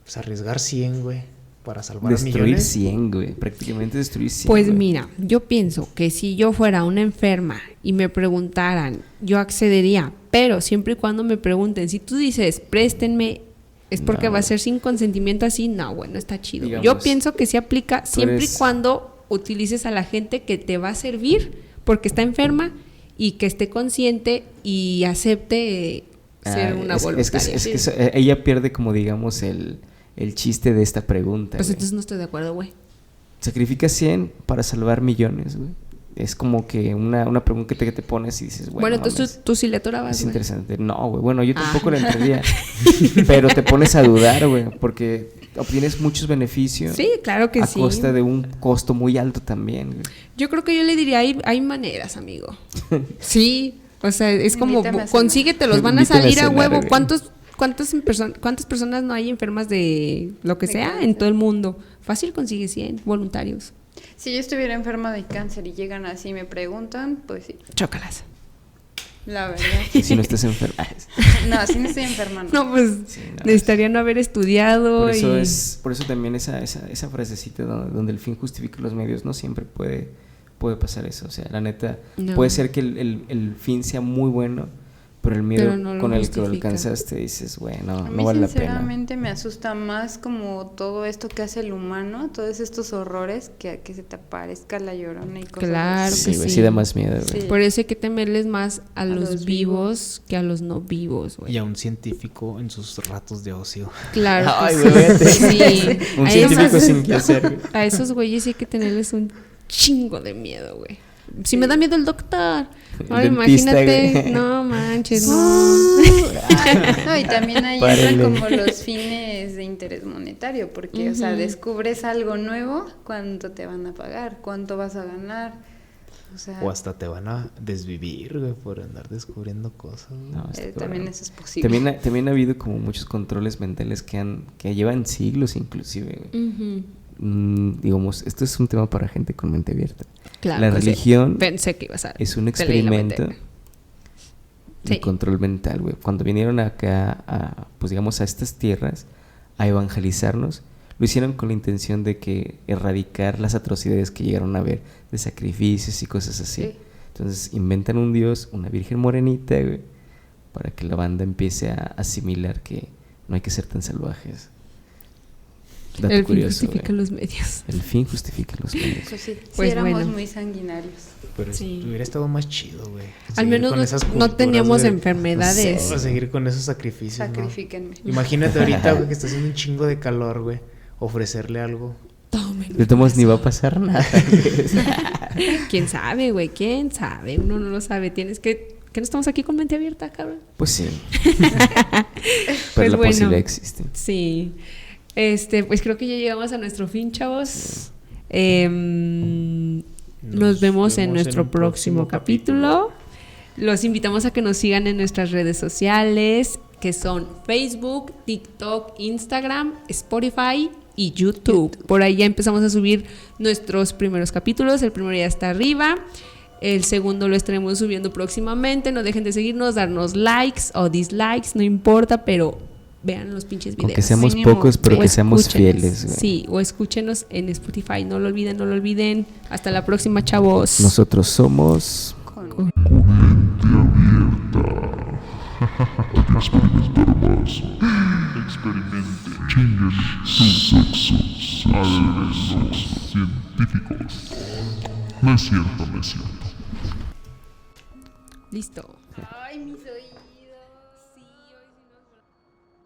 pues arriesgar 100, güey, para salvar a Destruir millones. 100, güey. Prácticamente destruir 100. Pues güey. mira, yo pienso que si yo fuera una enferma y me preguntaran, yo accedería, pero siempre y cuando me pregunten, si tú dices, préstenme, es porque No, va a güey. ser sin consentimiento así, no, bueno, está chido. Digamos, yo pienso que se aplica siempre y eres- cuando utilices a la gente que te va a servir, porque está enferma y que esté consciente y acepte ser una voluntaria. Es que ella pierde como digamos el chiste de esta pregunta. Pues güey. entonces no estoy de acuerdo, güey. Sacrifica 100 para salvar millones, güey. Es como que una pregunta que te pones y dices, Bueno, entonces mames, tú sí le atorabas, es güey. interesante. No, güey, bueno, yo tampoco la entendía. Pero te pones a dudar, güey, porque obtienes muchos beneficios. Sí, claro que a sí. costa de un costo muy alto también, güey. Yo creo que yo le diría, hay maneras, amigo. Sí, o sea, es como, Invítame a cenar. consíguetelos, van a Invítame a salir a cenar, huevo. güey. ¿Cuántas personas no hay enfermas de lo que De sea cáncer. en todo el mundo? Fácil consigue 100 voluntarios. Si yo estuviera enferma de cáncer y llegan así y me preguntan, pues sí, Chócalas. la verdad. Y si no estás enferma. No, si no estoy enferma, no. No, pues Sí, no, necesitaría no haber estudiado. Por eso también esa frasecita donde el fin justifica los medios, no siempre puede pasar eso. O sea, la neta, No. puede ser que el fin sea muy bueno, pero el miedo Pero no lo con el que lo justifica. alcanzaste dices, bueno, A mí no vale la pena. sinceramente me asusta más como todo esto que hace el humano, todos estos horrores, que se te aparezca la Llorona y cosas Claro así. que Sí, güey, sí. sí da más miedo, güey. Sí. Por eso hay que temerles más a los los vivos que a los no vivos, güey. Y a un científico en sus ratos de ocio. Claro que Ay, sí. güey, vete. Sí. Un A científico esos- sin que hacer, güey. A esos güeyes sí hay que tenerles un chingo de miedo, güey. Si me da miedo el doctor. El Ahora dentista, imagínate. güey. No manches, no. No, y también ahí Párale. entran como los fines de interés monetario, porque, o sea, descubres algo nuevo, ¿cuánto te van a pagar? ¿Cuánto vas a ganar? O sea, O hasta te van a desvivir, güey, por andar descubriendo cosas. güey. No, está también cabrón. eso es posible. También ha habido como muchos controles mentales que llevan siglos inclusive, güey. Ujú. Digamos, esto es un tema para gente con mente abierta. Claro, La pues, religión pensé que ibas a es un te leí la mente, experimento güey. de Sí. control mental, güey. Cuando vinieron acá, pues digamos, a estas tierras a evangelizarnos, lo hicieron con la intención de que erradicar las atrocidades que llegaron a ver, de sacrificios y cosas así. Sí. Entonces inventan un dios, una virgen morenita, güey, para que la banda empiece a asimilar que no hay que ser tan salvajes. Dato El fin curioso, justifica güey. los medios. El fin justifica los medios. Pues sí, Pues sí éramos bueno. muy sanguinarios. Pero Sí. hubiera estado más chido, güey. Al Seguir menos con esas no culturas, teníamos güey. enfermedades. Sí, seguir con esos sacrificios, ¿no? Sacrifíquenme. Imagínate ahorita, güey, que está haciendo un chingo de calor, güey. Ofrecerle algo. Tomen. De todos modos, ni va a pasar nada. ¿Quién sabe, güey? ¿Quién sabe? Uno no lo sabe. Tienes que no estamos aquí con mente abierta, cabrón. Pues sí. Pues Pero la bueno. posibilidad existe. Sí. Pues creo que ya llegamos a nuestro fin, chavos. Nos vemos en nuestro un próximo capítulo. Los invitamos a que nos sigan en nuestras redes sociales, que son Facebook, TikTok, Instagram, Spotify y YouTube. Por ahí ya empezamos a subir nuestros primeros capítulos. El primero ya está arriba. El segundo lo estaremos subiendo próximamente. No dejen de seguirnos, darnos likes o dislikes, no importa, pero vean los pinches videos. Aunque seamos Mínimo, pocos, pero O que seamos escúchenos. fieles, güey. Sí, o escúchenos en Spotify. No lo olviden, no lo olviden. Hasta la próxima, chavos. Nosotros somos... Con- Experimente. Chinguen sus sexos a los científicos. No es cierto, no es cierto. Listo. Ay, mis oídos.